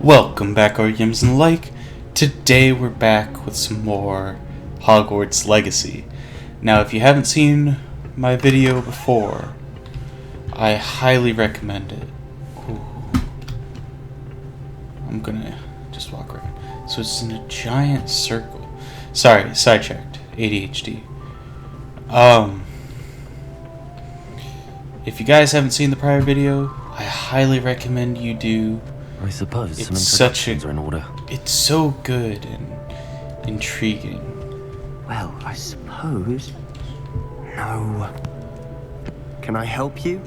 Welcome back, RGMs and the like. Today we're back with some more Hogwarts Legacy. Now, if you haven't seen my video before, I highly recommend it. Ooh. I'm gonna just walk around. So it's in a giant circle. Sorry, sidetracked. ADHD. If you guys haven't seen the prior video, I highly recommend you do. I suppose some It's introductions are in order. It's so good and intriguing. Well, I suppose. No. Can I help you?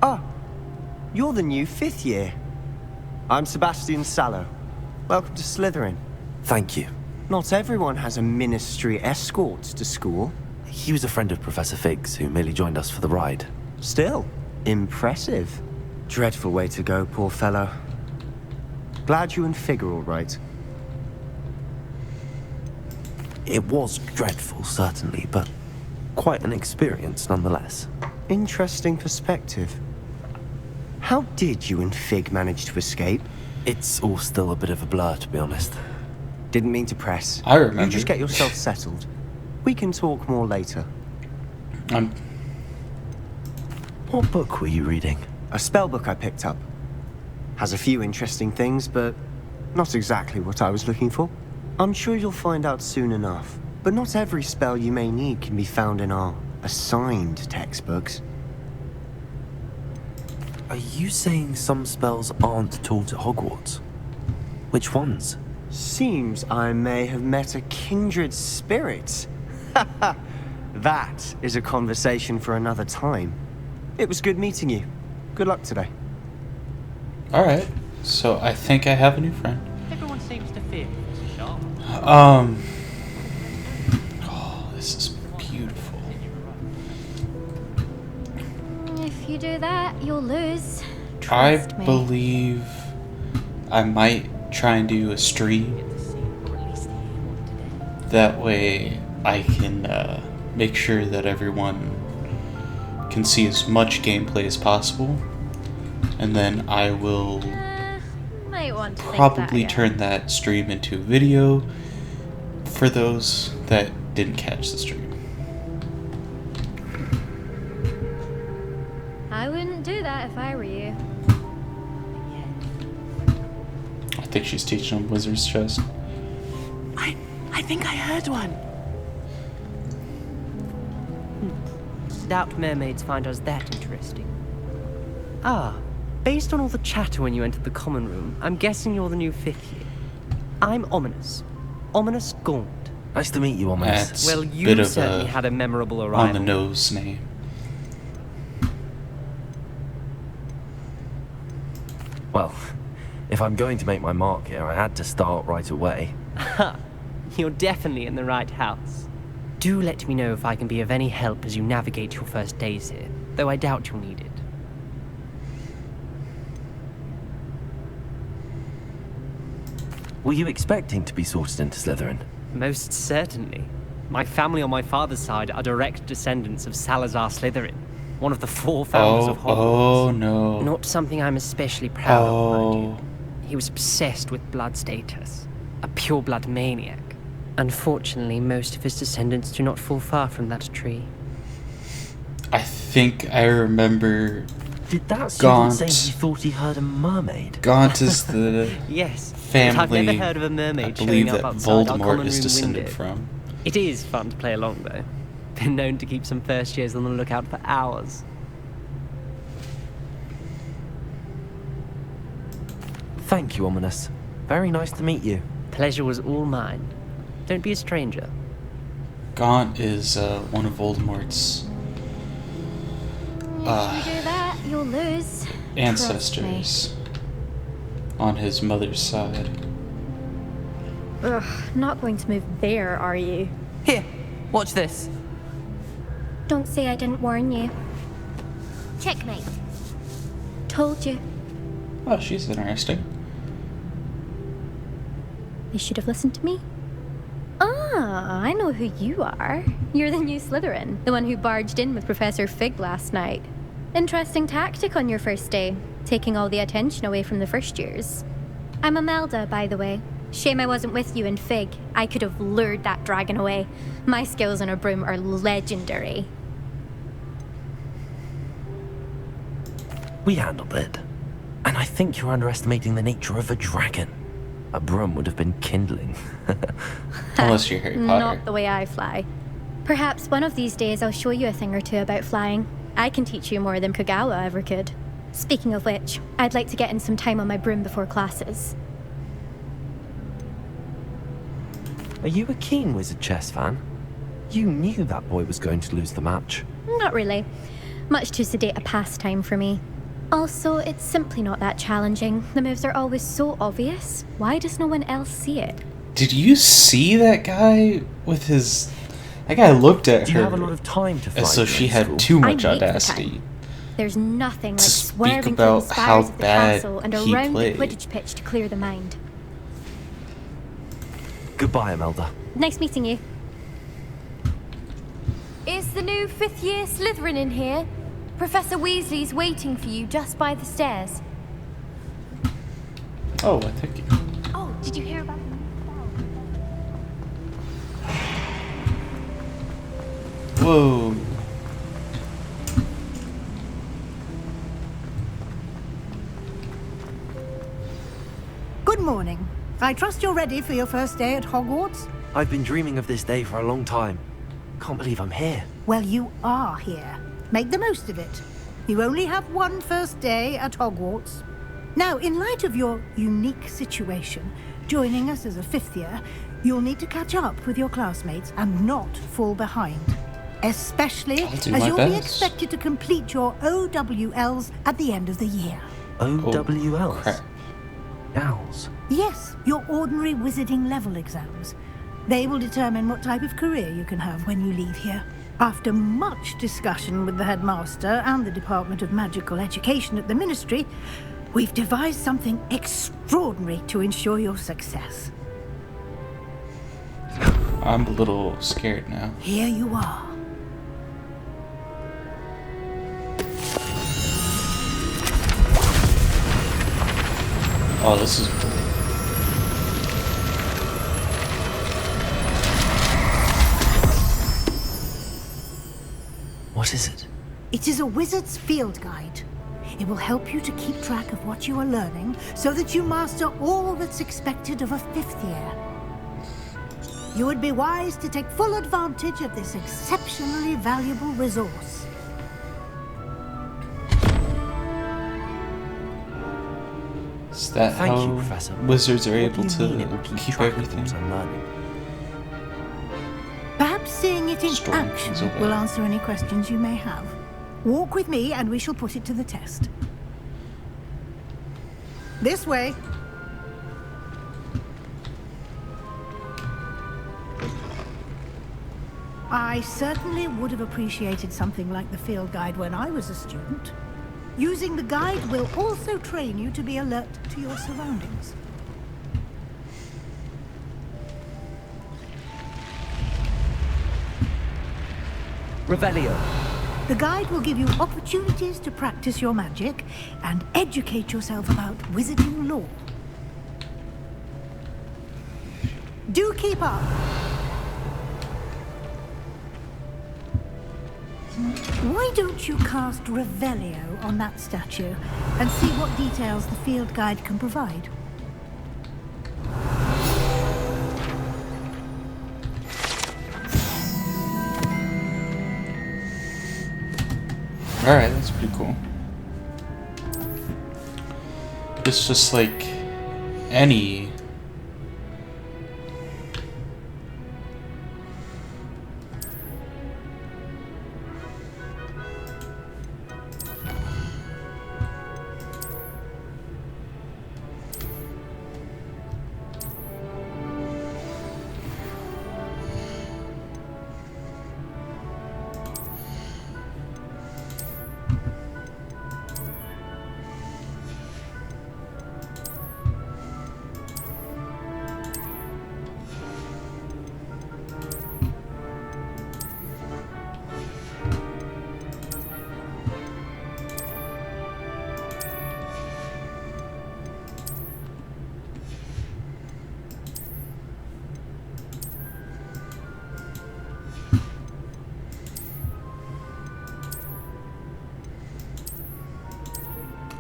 Ah, you're the new 5th year. I'm Sebastian Sallow. Welcome to Slytherin. Thank you. Not everyone has a ministry escort to school. He was a friend of Professor Fig's who merely joined us for the ride. Still, impressive. Dreadful way to go, poor fellow. Glad you and Fig are all right. It was dreadful, certainly, but quite an experience nonetheless. Interesting perspective. How did you and Fig manage to escape? It's all still a bit of a blur, to be honest. Didn't mean to press. I remember. You just get yourself settled. We can talk more later. What book were you reading? A spell book I picked up. Has a few interesting things, but not exactly what I was looking for. I'm sure you'll find out soon enough. But not every spell you may need can be found in our assigned textbooks. Are you saying some spells aren't taught at Hogwarts? Which ones? Seems I may have met a kindred spirit. That is a conversation for another time. It was good meeting you. Good luck today. Alright, so I think I have a new friend. Everyone seems to fear Mr. Sharp. Oh, this is beautiful. If you do that, you'll lose. I Trust me. believe I might try and do a stream. Get to see, or at least hear one today. That way I can make sure that everyone can see as much gameplay as possible. And then I will Might want to think probably that turn that stream into a video for those that didn't catch the stream. I wouldn't do that if I were you. I think she's teaching them Wizard's Chest. I think I heard one. Doubt mermaids find us that interesting. Ah, based on all the chatter when you entered the common room, I'm guessing you're the new 5th year. I'm Ominous. Ominous Gaunt. Nice to meet you, Ominous. That's Well, a you bit of certainly a had a memorable arrival. on the nose name. Well, if I'm going to make my mark here, I had to start right away. Ha! You're definitely in the right house. Do let me know if I can be of any help as you navigate your first days here, though I doubt you'll need it. Were you expecting to be sorted into Slytherin? Most certainly. My family on my father's side are direct descendants of Salazar Slytherin, one of the 4 founders of Hogwarts. Oh no. Not something I'm especially proud of, mind Oh. you. He was obsessed with blood status, a pure-blood maniac. Unfortunately, most of his descendants do not fall far from that tree. I think I remember Did that student Gaunt. say he thought he heard a mermaid? Gaunt is the Yes, but family I've never heard of a mermaid I believe showing that up outside our common Voldemort room is descended window. from. It is fun to play along, though. Been known to keep some first years on the lookout for hours. Thank you, Ominous. Very nice to meet you. Pleasure was all mine. Don't be a stranger. Gaunt is one of Voldemort's If you do that, you'll lose. Trust me. ancestors on his mother's side. Ugh, not going to move there, are you? Here, watch this. Don't say I didn't warn you. Checkmate. Told you. Oh, she's interesting. You should have listened to me. Ah, I know who you are. You're the new Slytherin, the one who barged in with Professor Fig last night. Interesting tactic on your first day. taking all the attention away from the first years. I'm Imelda, by the way. Shame I wasn't with you in Fig. I could have lured that dragon away. My skills on a broom are legendary. We handled it. And I think you're underestimating the nature of a dragon. A broom would have been kindling. Unless you're Harry Potter. Not the way I fly. Perhaps one of these days I'll show you a thing or two about flying. I can teach you more than Kagawa ever could. Speaking of which, I'd like to get in some time on my broom before classes. Are you a keen Wizard chess fan? You knew that boy was going to lose the match. Not really. Much too sedate a pastime for me. Also, it's simply not that challenging. The moves are always so obvious. Why does no one else see it? Did you see that guy with his... That guy looked at Do you her have a lot of time to fly as though during she had school? too I much make the audacity. time. There's nothing like To speak swerving through the about how spires of the bad castle and he around played. the Quidditch pitch to clear the mind. Goodbye, Imelda. Nice meeting you. Is the new fifth-year Slytherin in here? Professor Weasley's waiting for you just by the stairs. Oh, I think... Oh, did you hear about the Whoa. Good morning. I trust you're ready for your first day at Hogwarts? I've been dreaming of this day for a long time. Can't believe I'm here. Well, you are here. Make the most of it. You only have one first day at Hogwarts. Now, in light of your unique situation, joining us as a fifth year, you'll need to catch up with your classmates and not fall behind. Especially I'll do as my you'll be best. expected to complete your OWLs at the end of the year. OWLs? crap. Owls. Yes, your ordinary wizarding level exams. They will determine what type of career you can have when you leave here. After much discussion with the headmaster and the Department of Magical Education at the Ministry, we've devised something extraordinary to ensure your success. I'm a little scared now. Here you are. Oh, this is cool. What is it? It is a wizard's field guide. It will help you to keep track of what you are learning so that you master all that's expected of a fifth year. You would be wise to take full advantage of this exceptionally valuable resource. Is that Thank how you, Professor. wizards are What able do you mean it to will keep track of everything? what I'm learning? Perhaps seeing it in Storing action things away. will answer any questions you may have. Walk with me and we shall put it to the test. This way. I certainly would have appreciated something like the field guide when I was a student. Using the guide will also train you to be alert to your surroundings. Revelio. The guide will give you opportunities to practice your magic and educate yourself about wizarding lore. Do keep up. Why don't you cast Revelio on that statue and see what details the field guide can provide? Alright, that's pretty cool. It's just like any...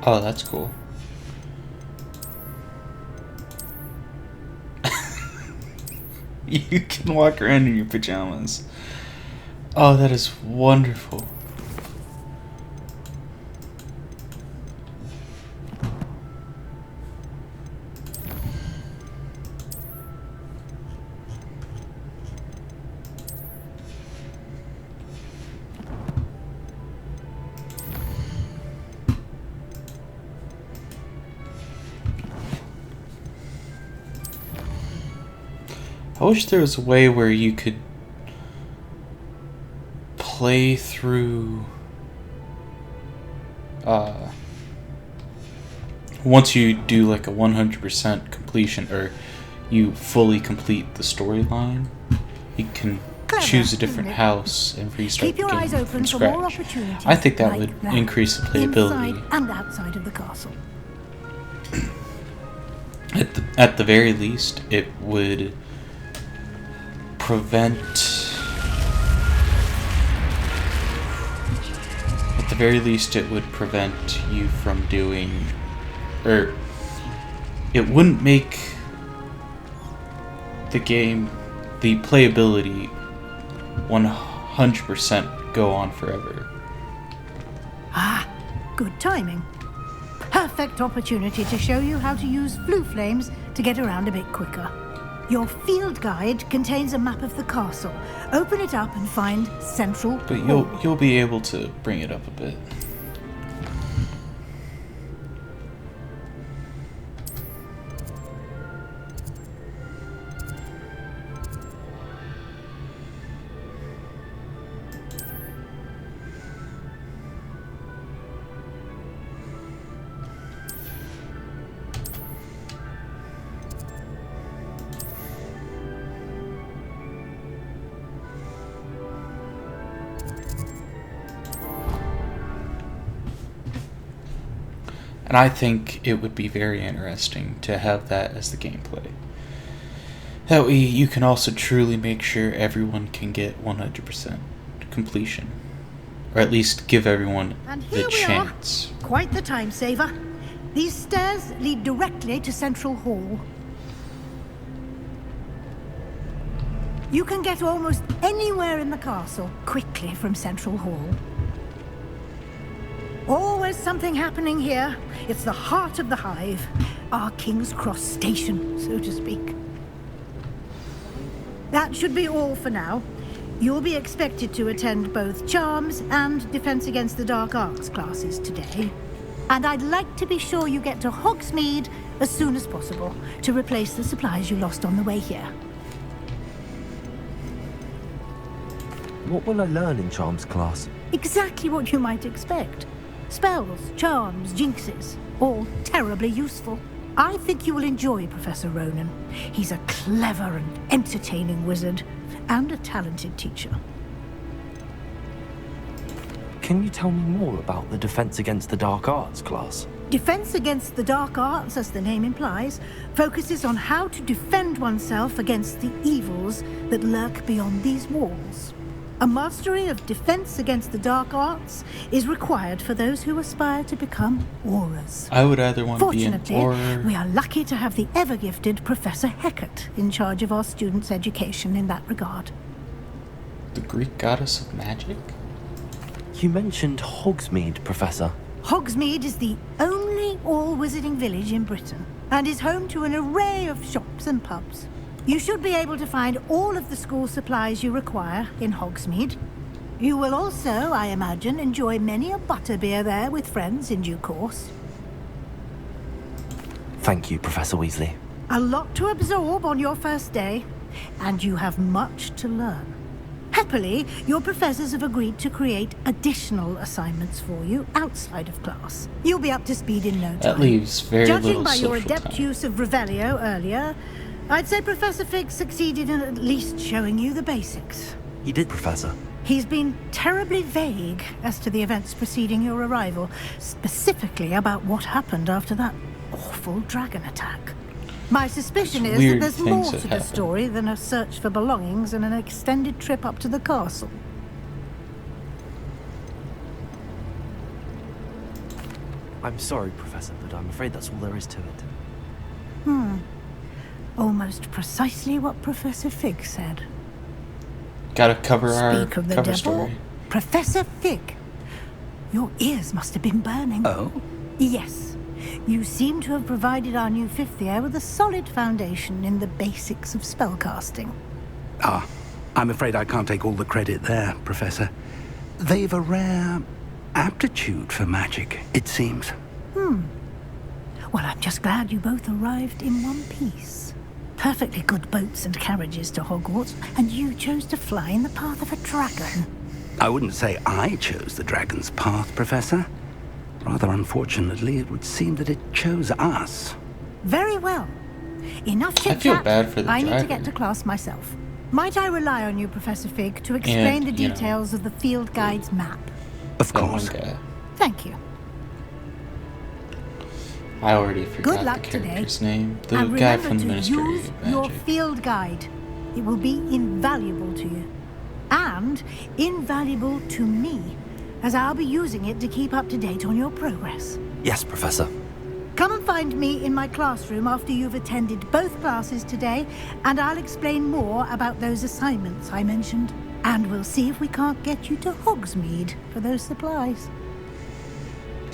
Oh, that's cool. You can walk around in your pajamas. Oh, that is wonderful. I wish there was a way where you could play through once you do like a 100% completion, or you fully complete the storyline, you can Clever, choose a different isn't it? house and restart Keep your the eyes game open from for more scratch. opportunities. I think that like would that, increase the playability. inside and outside of the castle. At the very least, it would prevent. At the very least, it would prevent you from doing, or it wouldn't make the game, the playability, 100% go on forever. Ah, good timing. Perfect opportunity to show you how to use blue flames to get around a bit quicker. Your field guide contains a map of the castle. Open it up and find Central But Hall. you'll be able to bring it up a bit. And I think it would be very interesting to have that as the gameplay. That way you can also truly make sure everyone can get 100% completion. Or at least give everyone And the here we chance. are. Quite the time saver. These stairs lead directly to Central Hall. You can get almost anywhere in the castle quickly from Central Hall. Always something happening here. It's the heart of the hive. Our King's Cross station, so to speak. That should be all for now. You'll be expected to attend both Charms and Defense Against the Dark Arts classes today. And I'd like to be sure you get to Hogsmeade as soon as possible to replace the supplies you lost on the way here. What will I learn in Charms class? Exactly what you might expect. Spells, charms, jinxes, all terribly useful. I think you will enjoy Professor Ronan. He's a clever and entertaining wizard, and a talented teacher. Can you tell me more about the Defense Against the Dark Arts class? Defense Against the Dark Arts, as the name implies, focuses on how to defend oneself against the evils that lurk beyond these walls. A mastery of Defense Against the Dark Arts is required for those who aspire to become Aurors. I would either want to be an Fortunately, Auror. we are lucky to have the ever-gifted Professor Hecat in charge of our students' education in that regard. The Greek goddess of magic? You mentioned Hogsmeade, Professor. Hogsmeade is the only all-wizarding village in Britain, and is home to an array of shops and pubs. You should be able to find all of the school supplies you require in Hogsmeade. You will also, I imagine, enjoy many a butterbeer there with friends in due course. Thank you, Professor Weasley. A lot to absorb on your first day, and you have much to learn. Happily, your professors have agreed to create additional assignments for you outside of class. You'll be up to speed in no time. That leaves very Judging little by your social adept time. use of Revelio earlier, I'd say Professor Fig succeeded in at least showing you the basics. You did, Professor. He's been terribly vague as to the events preceding your arrival, specifically about what happened after that awful dragon attack. My suspicion is that weird there's things more that to the happened. story than a search for belongings and an extended trip up to the castle. I'm sorry, Professor, but I'm afraid that's all there is to it. Almost precisely what Professor Fig said. Gotta cover our Speak of the cover devil, story. Professor Fig. Your ears must have been burning. Oh? Yes. You seem to have provided our new fifth year with a solid foundation in the basics of spellcasting. Ah, I'm afraid I can't take all the credit there, Professor. They've a rare aptitude for magic, it seems. Well, I'm just glad you both arrived in one piece. Perfectly good boats and carriages to Hogwarts, and you chose to fly in the path of a dragon. I wouldn't say I chose the dragon's path, Professor. Rather unfortunately, it would seem that it chose us. Very well. Enough chit-chat. I feel bad for the I need to dragon. get to class myself. Might I rely on you, Professor Fig, to explain the you know, details of the field guide's map? Of That one course. guy. Thank you. I already forgot Good luck the today. character's name. The And guy remember from the to Ministry use of your Magic. field guide. It will be invaluable to you. And invaluable to me, as I'll be using it to keep up to date on your progress. Yes, Professor. Come and find me in my classroom after you've attended both classes today, and I'll explain more about those assignments I mentioned. And we'll see if we can't get you to Hogsmeade for those supplies.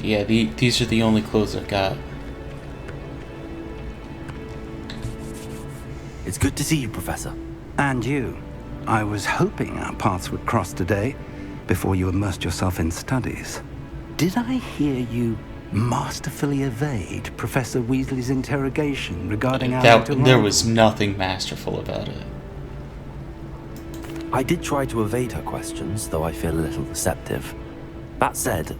Yeah, these are the only clothes I've got. It's good to see you, Professor. And you. I was hoping our paths would cross today, before you immersed yourself in studies. Did I hear you masterfully evade Professor Weasley's interrogation regarding our There was nothing masterful about it. I did try to evade her questions, though I feel a little receptive. That said,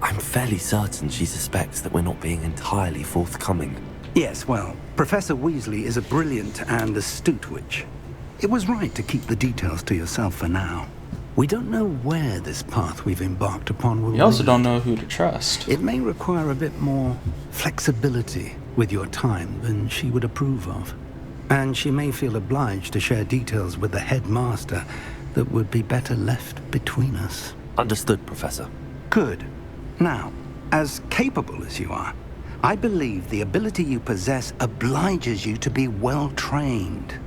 I'm fairly certain she suspects that we're not being entirely forthcoming. Yes, well, Professor Weasley is a brilliant and astute witch. It was right to keep the details to yourself for now. We don't know where this path we've embarked upon will We also lead. don't know who to trust. It may require a bit more flexibility with your time than she would approve of. And she may feel obliged to share details with the headmaster that would be better left between us. Understood, Professor. Good. Now, as capable as you are, I believe the ability you possess obliges you to be well trained.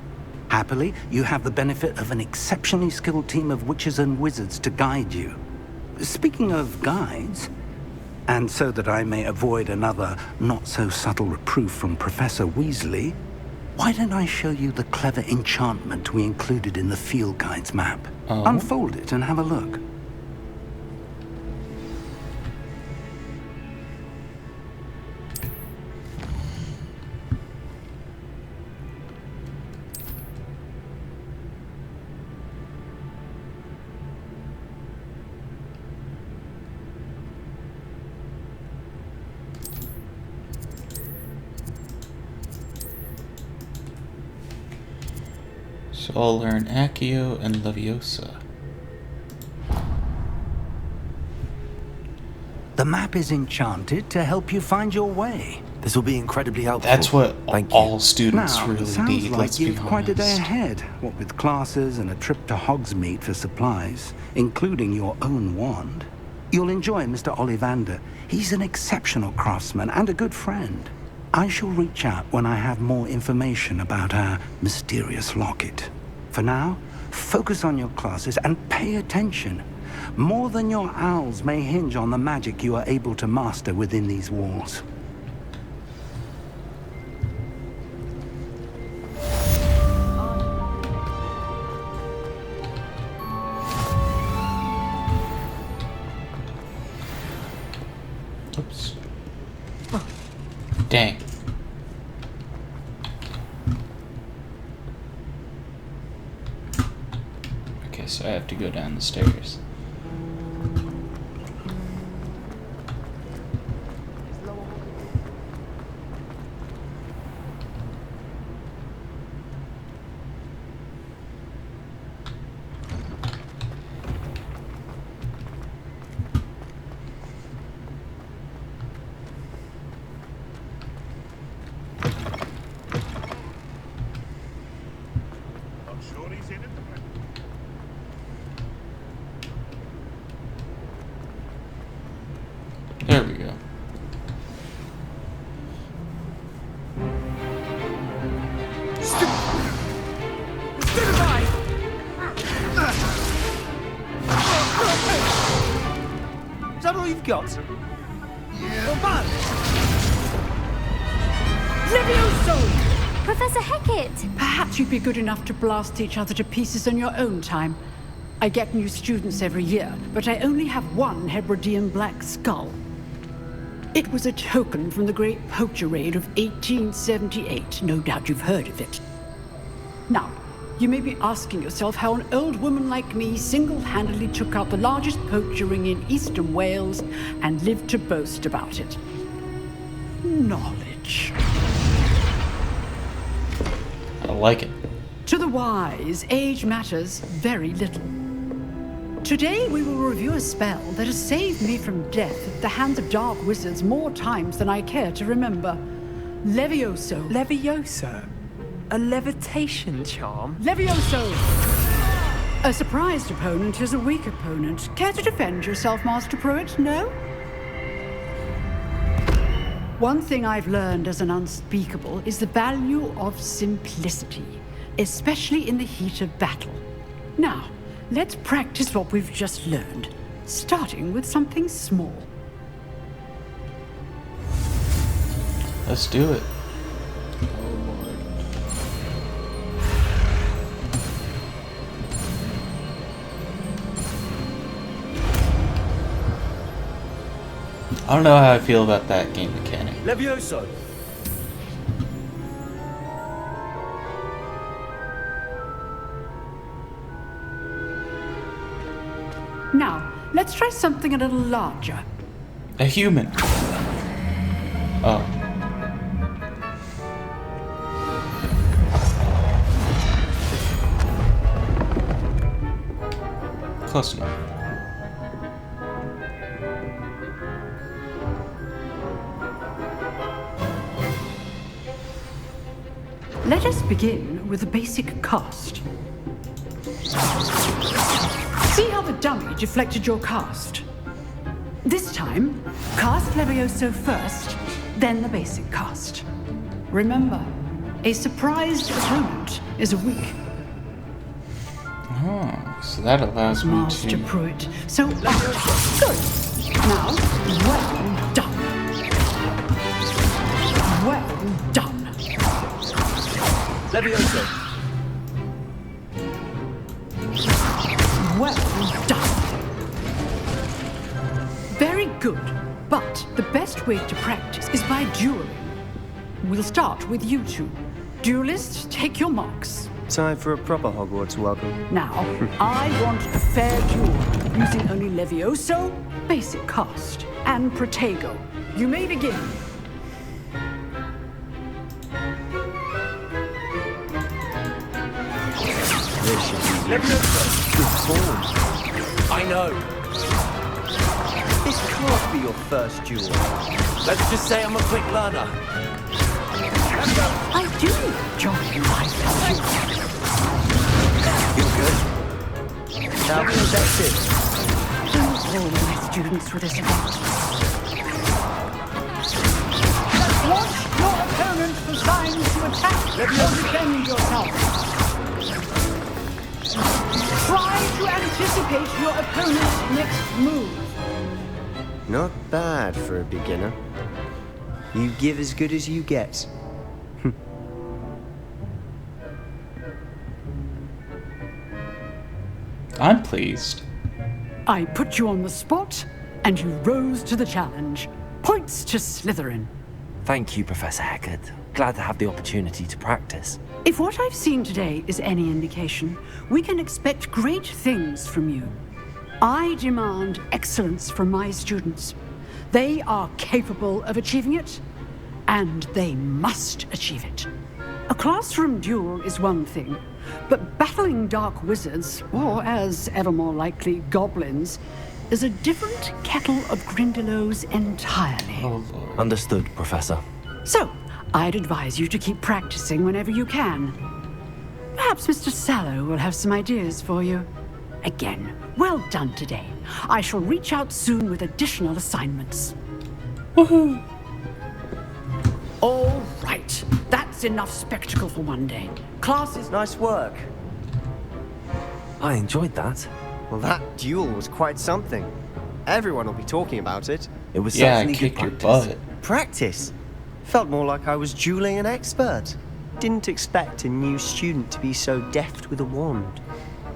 Happily, you have the benefit of an exceptionally skilled team of witches and wizards to guide you. Speaking of guides, and so that I may avoid another not-so-subtle reproof from Professor Weasley, why don't I show you the clever enchantment we included in the field guide's map? Oh. Unfold it and have a look. So I'll learn Accio and Leviosa. The map is enchanted to help you find your way. This will be incredibly helpful. That's what Thank you. all students Now, really it sounds need, like let's be you've quite a day honest. ahead, what with classes and a trip to Hogsmeade for supplies, including your own wand. You'll enjoy Mr. Ollivander. He's an exceptional craftsman and a good friend. I shall reach out when I have more information about our mysterious locket. For now, focus on your classes and pay attention. More than your owls may hinge on the magic you are able to master within these walls. Oops. Dang. Okay, so I have to go down the stairs. got? Levioso! Professor Hecat! Perhaps you'd be good enough to blast each other to pieces on your own time. I get new students every year, but I only have one Hebridean black skull. It was a token from the Great Poacher Raid of 1878. No doubt you've heard of it. Now, you may be asking yourself how an old woman like me single-handedly took out the largest poacher ring in eastern Wales and lived to boast about it. Knowledge. I like it. To the wise, age matters very little. Today we will review a spell that has saved me from death at the hands of dark wizards more times than I care to remember. Levioso. Levioso? A levitation charm? Levioso! A surprised opponent is a weak opponent. Care to defend yourself, Master Pruitt? No? One thing I've learned as an unspeakable is the value of simplicity, especially in the heat of battle. Now, let's practice what we've just learned, starting with something small. Let's do it. I don't know how I feel about that game mechanic. Levioso! Now, let's try something a little larger. A human. Oh. Close enough. Let us begin with a basic cast. See how the dummy deflected your cast? This time, cast Levioso first, then the basic cast. Remember, a surprised opponent is a weak. Oh, so that allows me Master to... Pruitt. So, good. Now, well done. Well done. Levioso! Well done. Very good. But the best way to practice is by dueling. We'll start with you two. Duelists, take your marks. Time for a proper Hogwarts welcome. Now, I want a fair duel, using only Levioso, basic cast, and Protego. You may begin. Levioso! Good form. I know. This can't be your first duel. Let's just say I'm a quick learner. I do enjoy my duel. You're good. Now be effective. All my students with this event. Watch your opponent for signs to attack or defend yourself. Try to anticipate your opponent's next move. Not bad for a beginner. You give as good as you get. I'm pleased. I put you on the spot, and you rose to the challenge. Points to Slytherin. Thank you, Professor Hecat. Glad to have the opportunity to practice. If what I've seen today is any indication, we can expect great things from you. I demand excellence from my students. They are capable of achieving it, and they must achieve it. A classroom duel is one thing, but battling dark wizards, or as ever more likely, goblins, is a different kettle of Grindylows entirely. Oh, Lord. Understood, Professor. So, I'd advise you to keep practicing whenever you can. Perhaps Mr. Sallow will have some ideas for you. Again, well done today. I shall reach out soon with additional assignments. Woohoo! All right, that's enough spectacle for one day. Class is... Nice work. I enjoyed that. Well, that duel was quite something. Everyone will be talking about it. It was Yeah, I certainly good kicked your practice. butt. Practice? Felt more like I was dueling an expert. Didn't expect a new student to be so deft with a wand.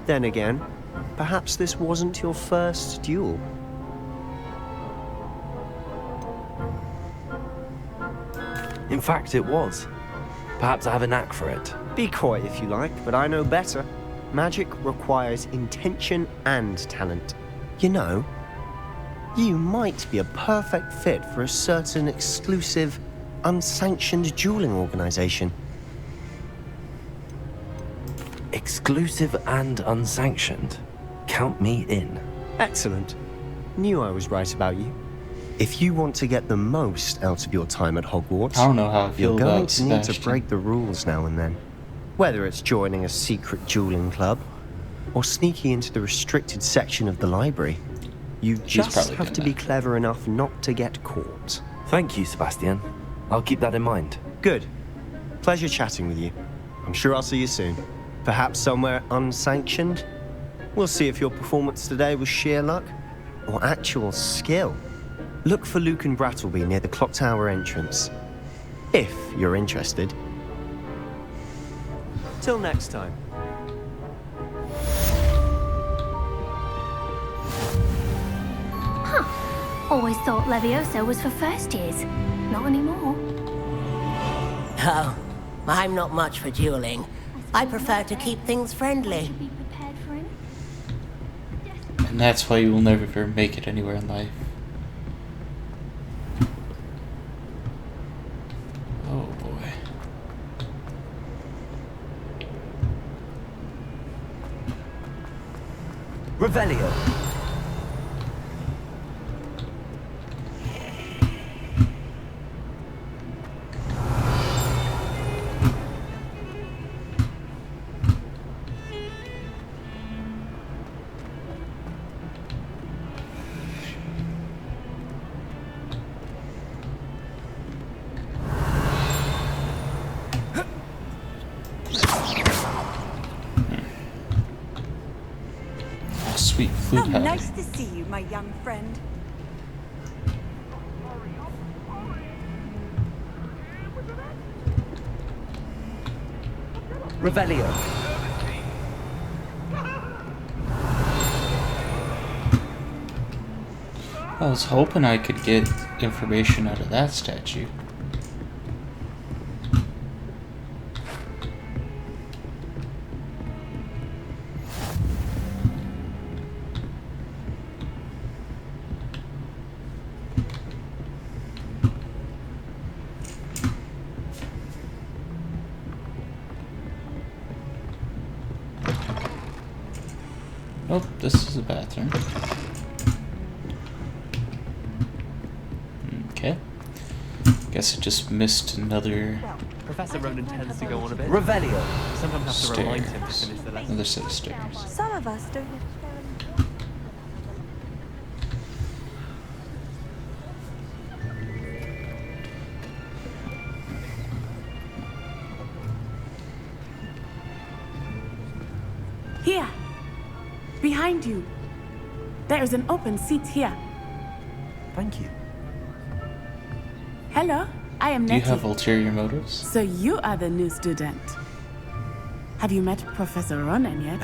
Then again, perhaps this wasn't your first duel. In fact, it was. Perhaps I have a knack for it. Be coy if you like, but I know better. Magic requires intention and talent. You know, you might be a perfect fit for a certain exclusive, unsanctioned dueling organization. Exclusive and unsanctioned. Count me in. Excellent. Knew I was right about you. If you want to get the most out of your time at Hogwarts, I don't know how I feel you're going about to need to Sebastian. break the rules now and then. Whether it's joining a secret dueling club or sneaking into the restricted section of the library, you just probably have doing to be that. clever enough not to get caught. Thank you, Sebastian. I'll keep that in mind. Good. Pleasure chatting with you. I'm sure I'll see you soon. Perhaps somewhere unsanctioned? We'll see if your performance today was sheer luck or actual skill. Look for Luke and Brattleby near the clock tower entrance. If you're interested. Till next time. Always thought Levioso was for first years. Not anymore. Oh, I'm not much for dueling. I prefer to keep things friendly. Be prepared for any. And that's why you will never make it anywhere in life. Oh boy. Revelio. Oh, sweet flute Oh, pad. nice to see you, my young friend. Revelio. I was hoping I could get information out of that statue. Oh, this is a bathroom. Okay. Guess I just missed another Professor Ronan tends to go on a bit. Revelio. Sometimes have to remind him to stairs. finish the lesson. Another set of stairs. Some of us don't necessarily. Here. Behind you. There is an open seat here. Thank you. Hello, I am Do you Nettie. have ulterior motives? So you are the new student. Have you met Professor Ronan yet?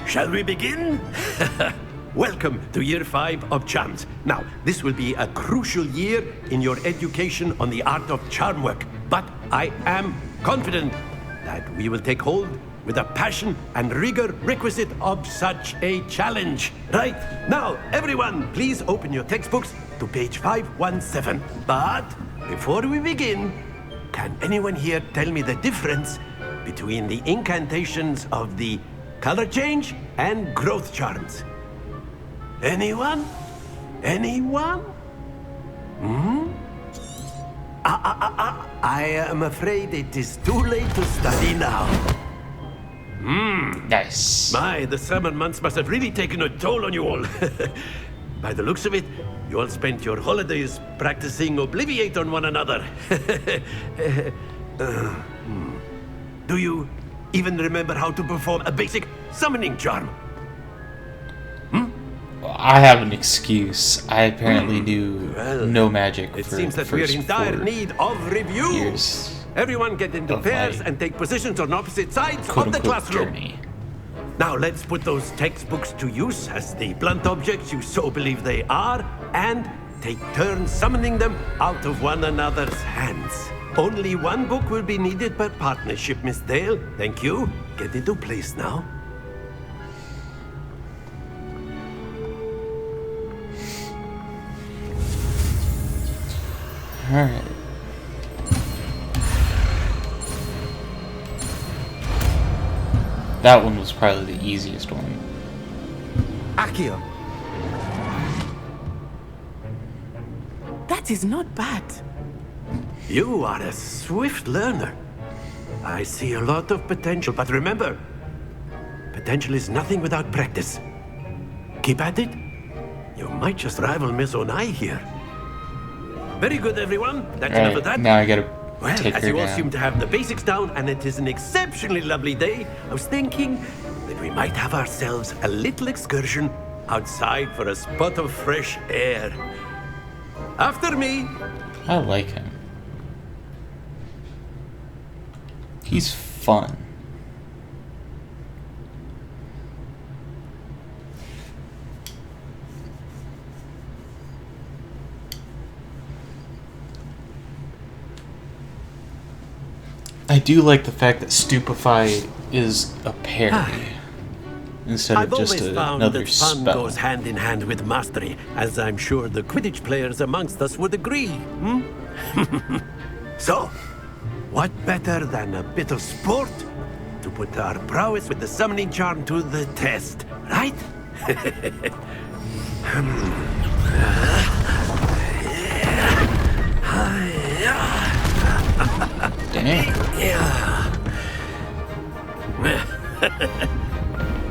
Shall we begin? Welcome to Year 5 of Charms. Now, this will be a crucial year in your education on the art of charm work, but I am confident that we will take hold with the passion and rigor requisite of such a challenge. Right, now, everyone, please open your textbooks to page 517. But before we begin, can anyone here tell me the difference between the incantations of the color change and growth charms? Anyone? Anyone? Hmm? I am afraid it is too late to study now. Nice. My, the summer months must have really taken a toll on you all. By the looks of it, you all spent your holidays practicing Obliviate on one another. Do you even remember how to perform a basic summoning charm? I have an excuse. I apparently knew Well, no magic It for seems the that we're first in dire 4 need of review. years Everyone get into of pairs my and take positions on opposite sides of the quote-unquote classroom. journey. Now let's put those textbooks to use as the blunt objects you so believe they are, and take turns summoning them out of one another's hands. Only one book will be needed per partnership, Miss Dale. Thank you. Get into place now. Alright. That one was probably the easiest one. Accio. That is not bad. You are a swift learner. I see a lot of potential, but remember, potential is nothing without practice. Keep at it. You might just rival Miss Onai here. Very good, everyone. That's enough of that. Now I gotta Well, take as her you all down. seem to have the basics down, and it is an exceptionally lovely day, I was thinking that we might have ourselves a little excursion outside for a spot of fresh air. After me. I like him. He's fun. I do like the fact that Stupefy is a parry instead of I've just always found another that fun spell. goes hand in hand with mastery, as I'm sure the Quidditch players amongst us would agree. Hmm? So, what better than a bit of sport to put our prowess with the summoning charm to the test, right?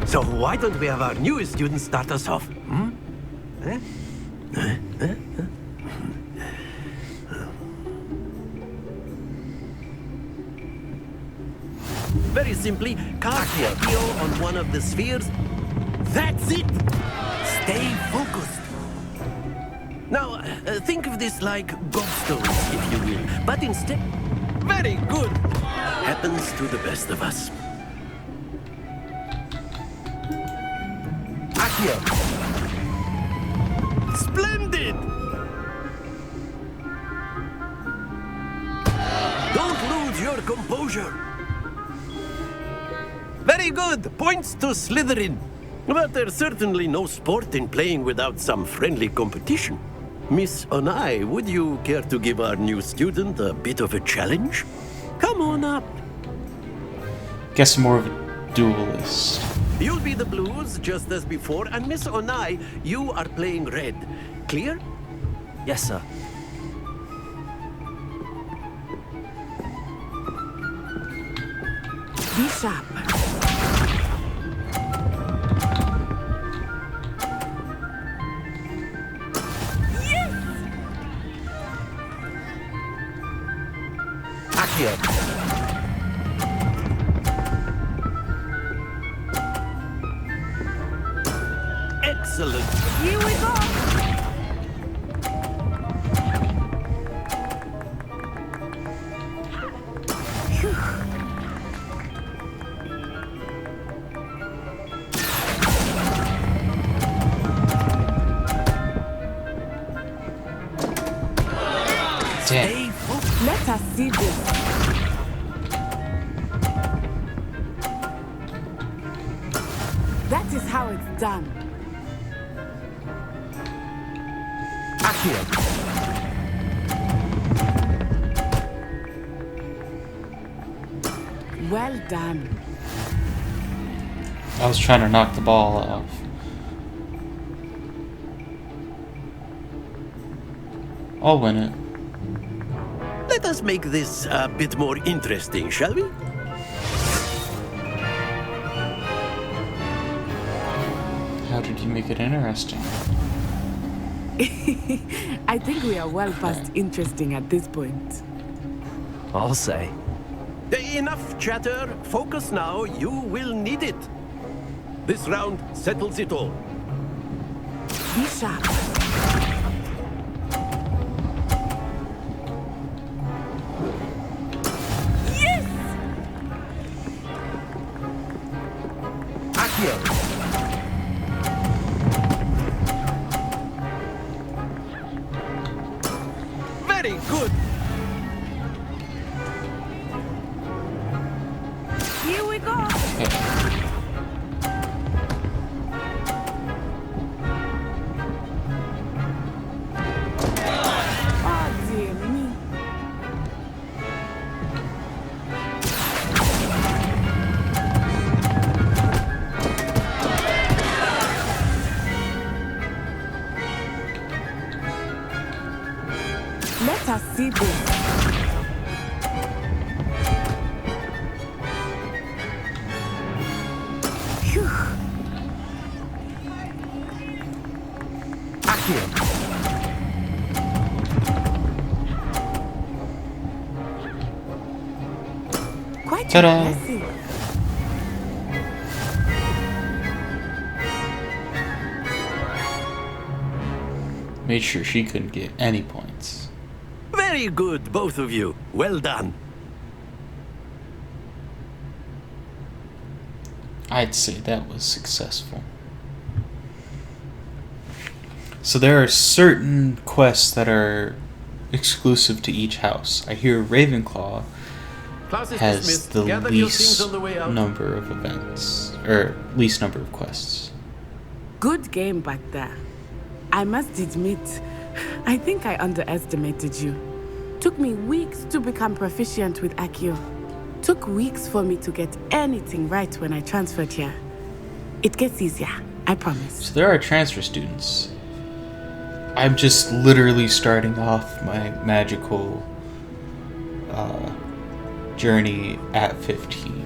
So why don't we have our newest student start us off? Hmm? Very simply, cast Accio on one of the spheres. That's it! Stay focused. Now, think of this like gobstones, if you will. But instead... Very good! Happens to the best of us. Accio! Splendid! Don't lose your composure. Very good. Points to Slytherin. But there's certainly no sport in playing without some friendly competition. Miss Onai, would you care to give our new student a bit of a challenge? Come on up. Guess I'm more of a duelist. You'll be the blues, just as before, and Miss Onai, you are playing red. Clear? Yes, sir. Be sharp. Accio. Excellent. Here we go. Damn. Let us see this. That is how it's done. Accio. Well done. I was trying to knock the ball off. I'll win it. Let us make this a bit more interesting, shall we? How did you make it interesting? I think we are well past interesting at this point. I'll say. Enough chatter. Focus now. You will need it. This round settles it all. Be sharp. Yes! Accio! Very good. Here we go. Oh, dear me. Let us see this. Phew. Accio! Quite Ta-da. impressive. Made sure she couldn't get any points. Very good, both of you. Well done. I'd say that was successful. So there are certain quests that are exclusive to each house. I hear Ravenclaw Class is has dismissed. the Gather your things least on the way out. number of events, or least number of quests. Good game back there. I must admit, I think I underestimated you. Took me weeks to become proficient with Accio. Took weeks for me to get anything right when I transferred here. It gets easier, I promise. So there are transfer students. I'm just literally starting off my magical journey at 15.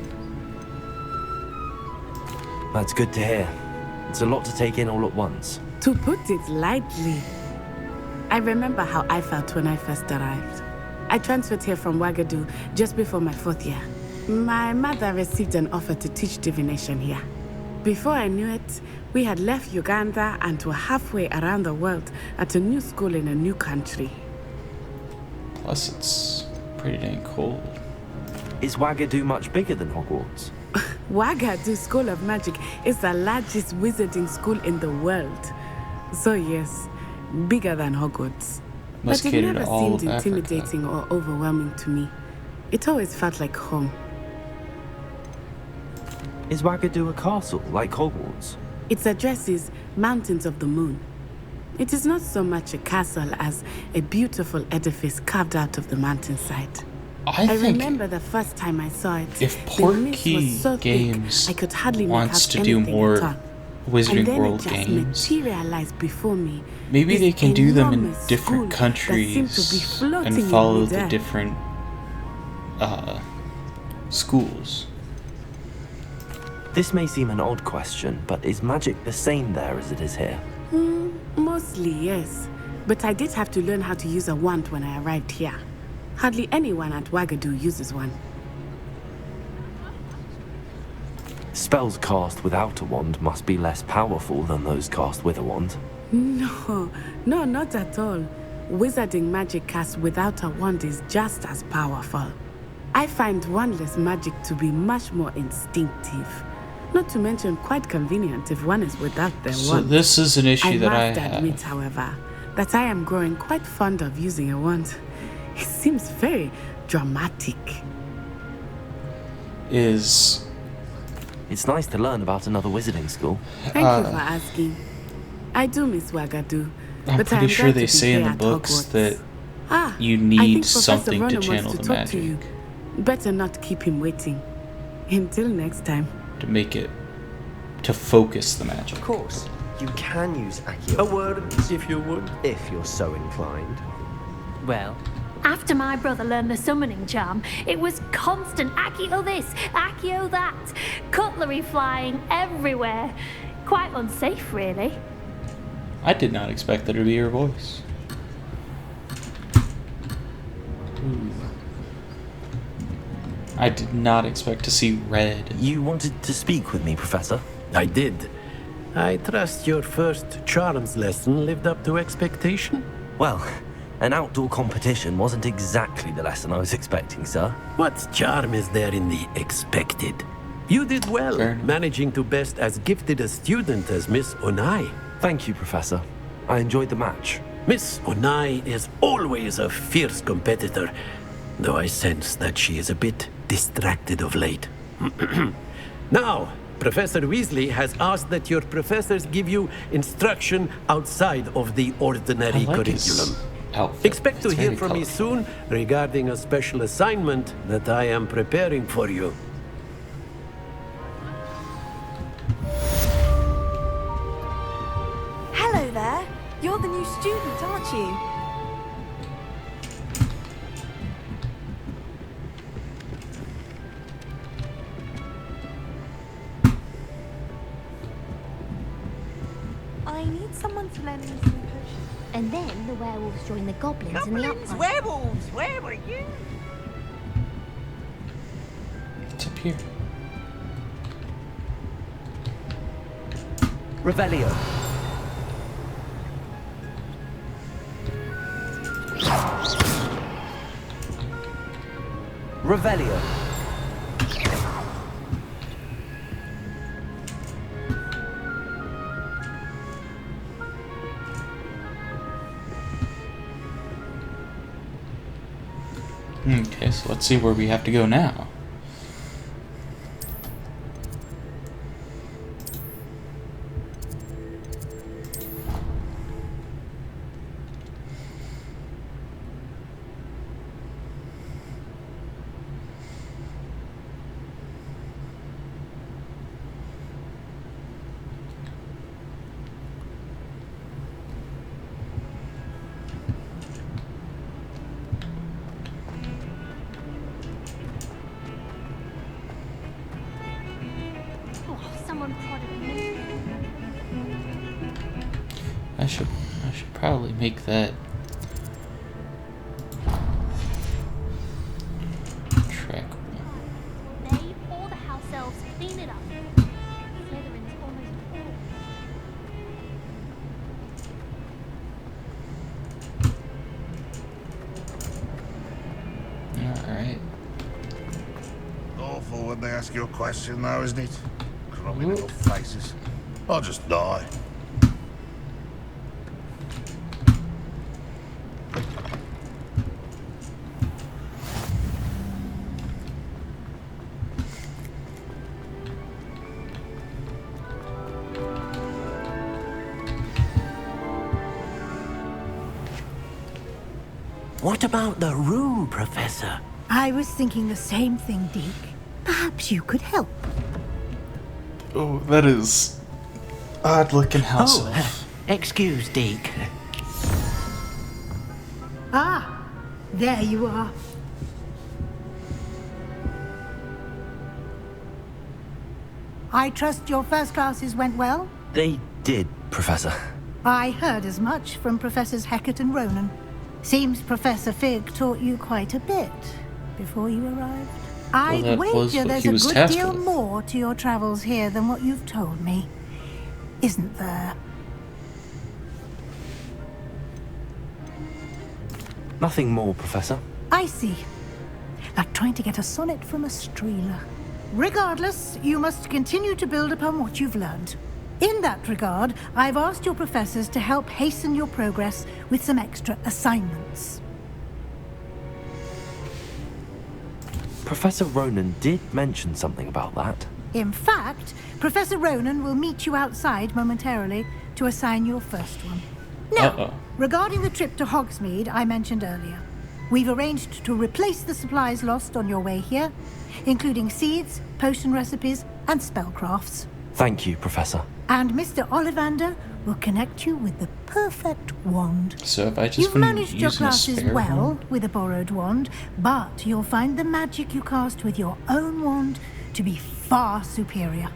That's good to hear. It's a lot to take in all at once. To put it lightly, I remember how I felt when I first arrived. I transferred here from Wagadu just before my 4th year. My mother received an offer to teach divination here. Before I knew it, we had left Uganda and were halfway around the world at a new school in a new country. Plus, it's pretty dang cold. Is Wagadu much bigger than Hogwarts? Wagadu School of Magic is the largest wizarding school in the world. So yes, bigger than Hogwarts. Must But it cater to never all seemed of Africa. intimidating or overwhelming to me. It always felt like home. Is Wagadu a castle like Hogwarts? Its address is Mountains of the Moon. It is not so much a castle as a beautiful edifice carved out of the mountainside. I think remember the first time I saw it. if the mist Portkey was so Games thick, I could hardly wants make out to do anything more at all. Wizarding And then World it just games, materialized before me. maybe This they can do them in enormous different school that seemed to be countries floating and in follow the midair. different schools. This may seem an odd question, but is magic the same there as it is here? Mostly, yes. But I did have to learn how to use a wand when I arrived here. Hardly anyone at Wagadu uses one. Spells cast without a wand must be less powerful than those cast with a wand. No, not at all. Wizarding magic cast without a wand is just as powerful. I find wandless magic to be much more instinctive. Not to mention quite convenient if one is without their So wand. this is an issue that I must have. admit, however, that I am growing quite fond of using a wand. It seems very dramatic. Is It's nice to learn about another wizarding school. Thank you for asking. I do miss Wagadu. I'm but I pretty am sure glad they to be say in here the at books Hogwarts. that you I need think Professor something to Ronan wants channel to the talk magic to you. Better not keep him waiting. Until next time. to make it to focus the magic. Of course, you can use Accio. A word, if you would. If you're so inclined. Well, After my brother learned the summoning charm, it was constant Accio this, Accio that, cutlery flying everywhere. Quite unsafe, really. I did not expect that to be your voice. I did not expect to see red. You wanted to speak with me, Professor? I did. I trust your first charms lesson lived up to expectation? Well, an outdoor competition wasn't exactly the lesson I was expecting, sir. What charm is there in the expected? You did well, managing to best as gifted a student as Miss Onai. Thank you, Professor. I enjoyed the match. Miss Onai is always a fierce competitor, though I sense that she is a bit distracted of late. Now, Professor Weasley has asked that your professors give you instruction outside of the ordinary curriculum. Expect to hear from me soon regarding a special assignment that I am preparing for you. Hello there. You're the new student, aren't you? I need someone to lend me some potions. And then the werewolves join the goblins in the uproar. Werewolves! Where were you? It's up here. Revelio. Revelio. Okay, so let's see where we have to go now. I should probably make that trackable. They or the house elves clean it up. Slytherin's almost Alright. Awful when they ask you a question though, isn't it? Crummy little faces. I'll just die. What about the room, Professor? I was thinking the same thing, Deke. Perhaps you could help. Oh, that is odd-looking house elf. Excuse, Deke. Ah, there you are. I trust your first classes went well? They did, Professor. I heard as much from Professors Hecat and Ronan. Seems Professor Fig taught you quite a bit before you arrived. I'd wager there's a good deal more to your travels here than what you've told me. Isn't there? Nothing more, Professor. I see. Like trying to get a sonnet from a streeler. Regardless, you must continue to build upon what you've learned. In that regard, I've asked your professors to help hasten your progress with some extra assignments. Professor Ronan did mention something about that. In fact, Professor Ronan will meet you outside momentarily to assign your first one. Now, regarding the trip to Hogsmeade I mentioned earlier, we've arranged to replace the supplies lost on your way here, including seeds, potion recipes, and spellcrafts. Thank you, Professor. And Mr. Ollivander will connect you with the perfect wand. So if I just You've managed your classes well with a borrowed wand, but you'll find the magic you cast with your own wand to be far superior.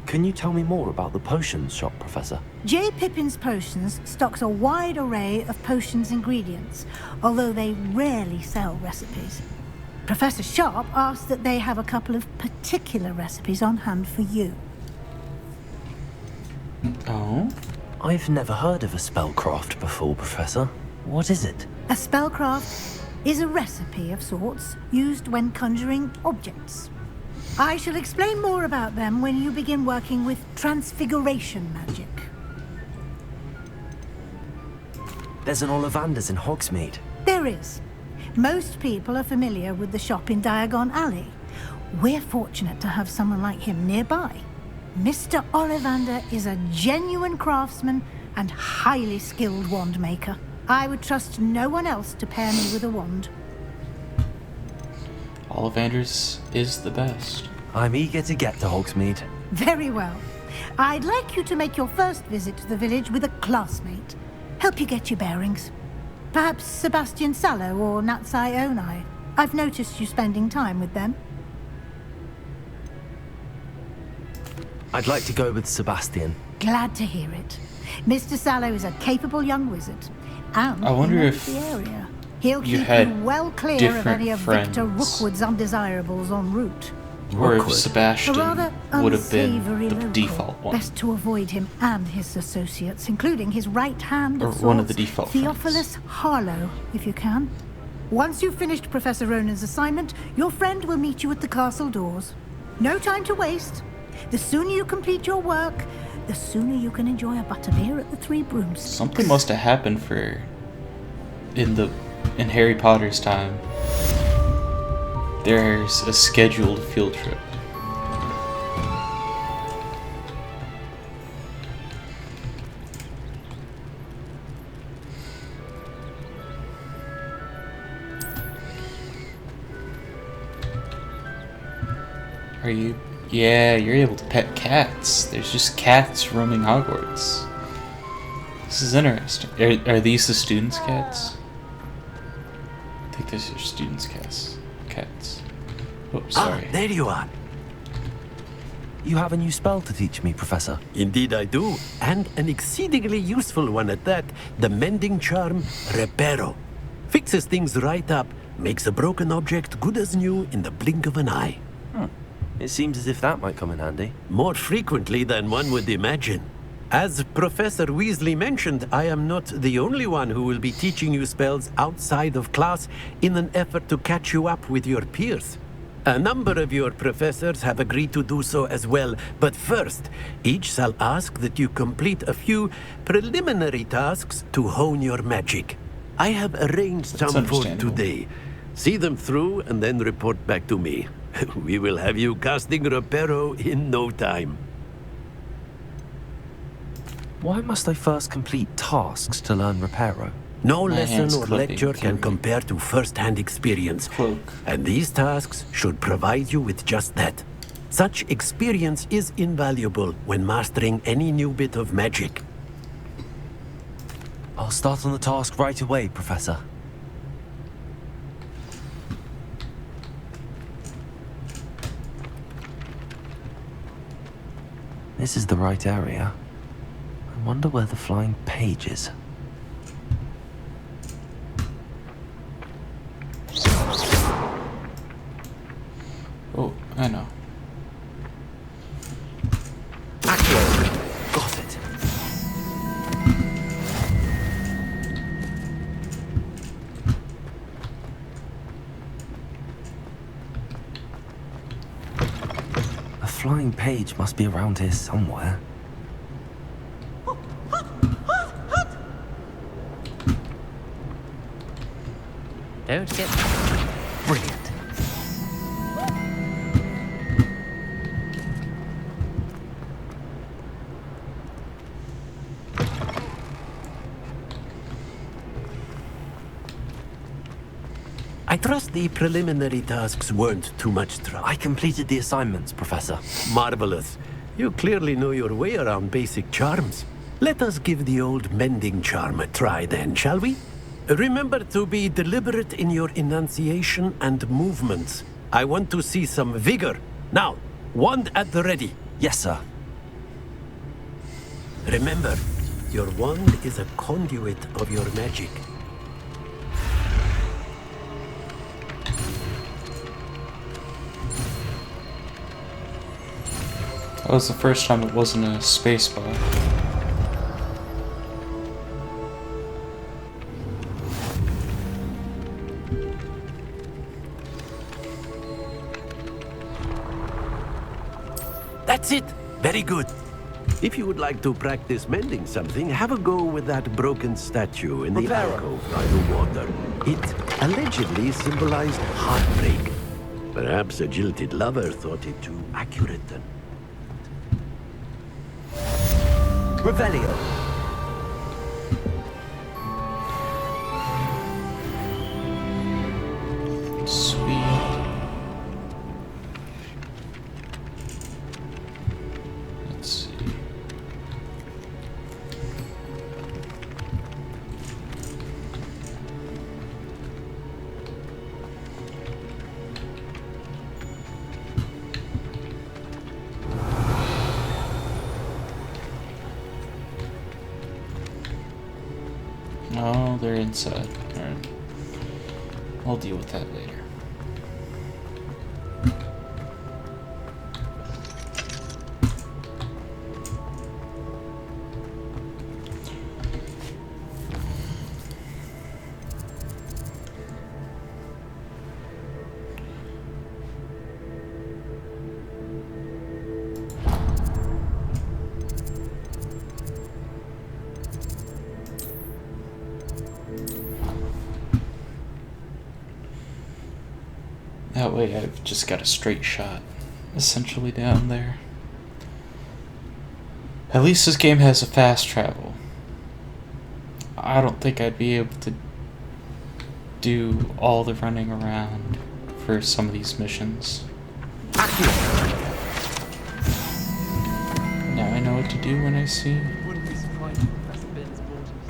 Can you tell me more about the potions shop, Professor? J. Pippin's Potions stocks a wide array of potions ingredients, although they rarely sell recipes. Professor Sharp asked that they have a couple of particular recipes on hand for you. Oh? I've never heard of a spellcraft before, Professor. What is it? A spellcraft is a recipe of sorts used when conjuring objects. I shall explain more about them when you begin working with transfiguration magic. There's an Ollivander's in Hogsmeade. There is. Most people are familiar with the shop in Diagon Alley. We're fortunate to have someone like him nearby. Mr. Ollivander is a genuine craftsman and highly skilled wand maker. I would trust no one else to pair me with a wand. Ollivander's is the best. I'm eager to get to Hogsmeade. Very well. I'd like you to make your first visit to the village with a classmate. Help you get your bearings. Perhaps Sebastian Sallow or Natsai Onai. I've noticed you spending time with them. I'd like to go with Sebastian. Glad to hear it. Mr. Sallow is a capable young wizard. And I wonder he knows if the area. He'll you keep had you well clear of different any of friends. Victor Rookwood's undesirables en route. Or if Rookwood. Sebastian A rather would have been unsavory the local. default one. Best to avoid him and his associates, including his right hand Or of one of sorts, the default Theophilus Harlow, if you can. Once you've finished Professor Ronan's assignment, your friend will meet you at the castle doors. No time to waste. The sooner you complete your work, the sooner you can enjoy a butterbeer at the Three Brooms. Something must have happened in Harry Potter's time. There's a scheduled field trip. Are you? Yeah, you're able to pet cats. There's just cats roaming Hogwarts. This is interesting. Are these the students' cats? I think these are students' cats. Oops, sorry. Ah, there you are. You have a new spell to teach me, Professor. Indeed I do, and an exceedingly useful one at that. The mending charm, Reparo. Fixes things right up, makes a broken object good as new in the blink of an eye. It seems as if that might come in handy. More frequently than one would imagine. As Professor Weasley mentioned, I am not the only one who will be teaching you spells outside of class in an effort to catch you up with your peers. A number of your professors have agreed to do so as well, but first, each shall ask that you complete a few preliminary tasks to hone your magic. I have arranged That's some for understandable. today. See them through and then report back to me. We will have you casting Reparo in no time. Why must I first complete tasks to learn Reparo? No My lesson hand's or clipping, lecture can Kimmy. compare to first-hand experience. Cloak. And these tasks should provide you with just that. Such experience is invaluable when mastering any new bit of magic. I'll start on the task right away, Professor. This is the right area. I wonder where the flying page is. Oh, I know. Got it. A flying page must be around here somewhere. Don't get... Brilliant. I trust the preliminary tasks weren't too much trouble. I completed the assignments, Professor. Marvelous. You clearly know your way around basic charms. Let us give the old mending charm a try then, shall we? Remember to be deliberate in your enunciation and movements. I want to see some vigor. Now, wand at the ready. Yes, sir. Remember, your wand is a conduit of your magic. That was the first time it wasn't a space bar. That's it. Very good. If you would like to practice mending something, have a go with that broken statue in the alcove by the water. It allegedly symbolized heartbreak. Perhaps a jilted lover thought it too accurate then. Revelio. Sweet. Let's see. Oh, they're inside. Alright. I'll deal with that later. That way I've just got a straight shot, essentially down there. At least this game has a fast travel. I don't think I'd be able to do all the running around for some of these missions. Now I know what to do when I see.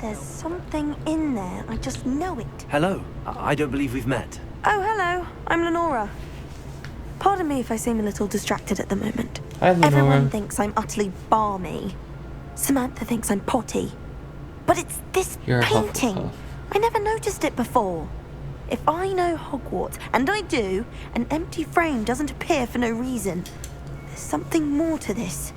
There's something in there, I just know it. Hello. I don't believe we've met. Oh, hello. I'm Lenora. Pardon me if I seem a little distracted at the moment. Hi, Lenora. Everyone thinks I'm utterly balmy. Samantha thinks I'm potty. But it's this You're a painting. Hufflepuff. I never noticed it before. If I know Hogwarts, and I do, an empty frame doesn't appear for no reason. There's something more to this.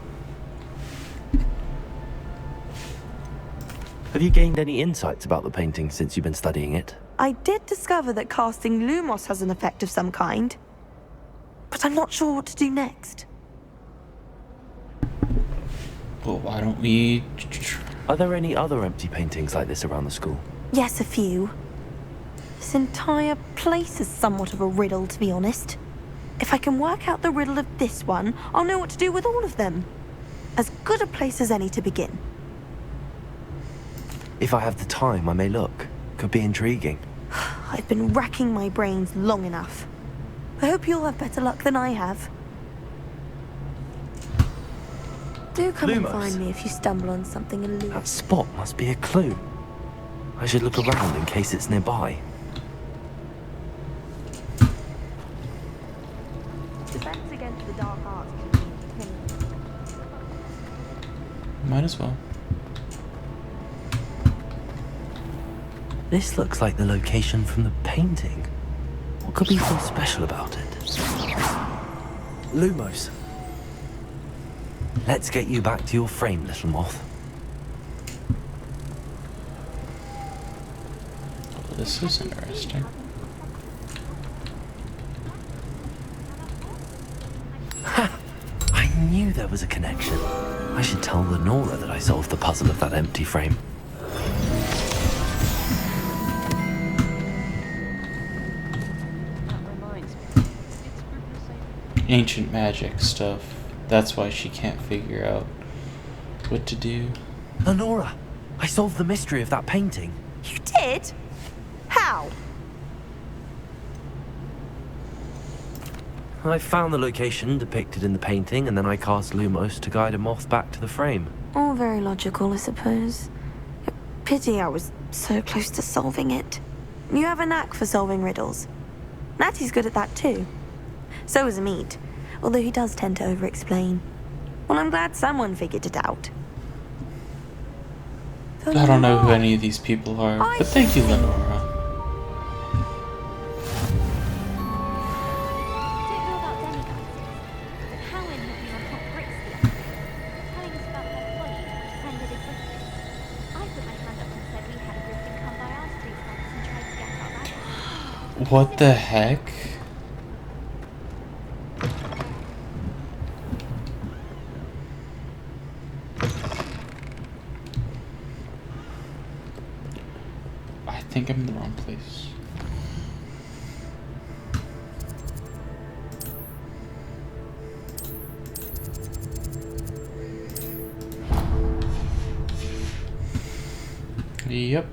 Have you gained any insights about the painting since you've been studying it? I did discover that casting Lumos has an effect of some kind. But I'm not sure what to do next. Well, why don't we... Are there any other empty paintings like this around the school? Yes, a few. This entire place is somewhat of a riddle, to be honest. If I can work out the riddle of this one, I'll know what to do with all of them. As good a place as any to begin. If I have the time, I may look. Could be intriguing. I've been racking my brains long enough. I hope you'll have better luck than I have. Do come and Lumos. find me if you stumble on something elusive. That spot must be a clue. I should look around in case it's nearby. Defense against the dark arts. Might as well. This looks like the location from the painting. What could be so special about it? Lumos. Let's get you back to your frame, little moth. Well, this is interesting. Ha! I knew there was a connection. I should tell Lenora that I solved the puzzle of that empty frame. Ancient magic stuff. That's why she can't figure out what to do. Lenora, I solved the mystery of that painting. You did? How? I found the location depicted in the painting, and then I cast Lumos to guide a moth back to the frame. All very logical, I suppose. Pity I was so close to solving it. You have a knack for solving riddles. Natty's good at that too. So is Meade, although he does tend to over-explain. Well, I'm glad someone figured it out. I don't know who any of these people are, but thank you, Lenora. Don't know about demigods, but Howin will be on hot bricks the other What the heck? I think I'm in the wrong place. Yep.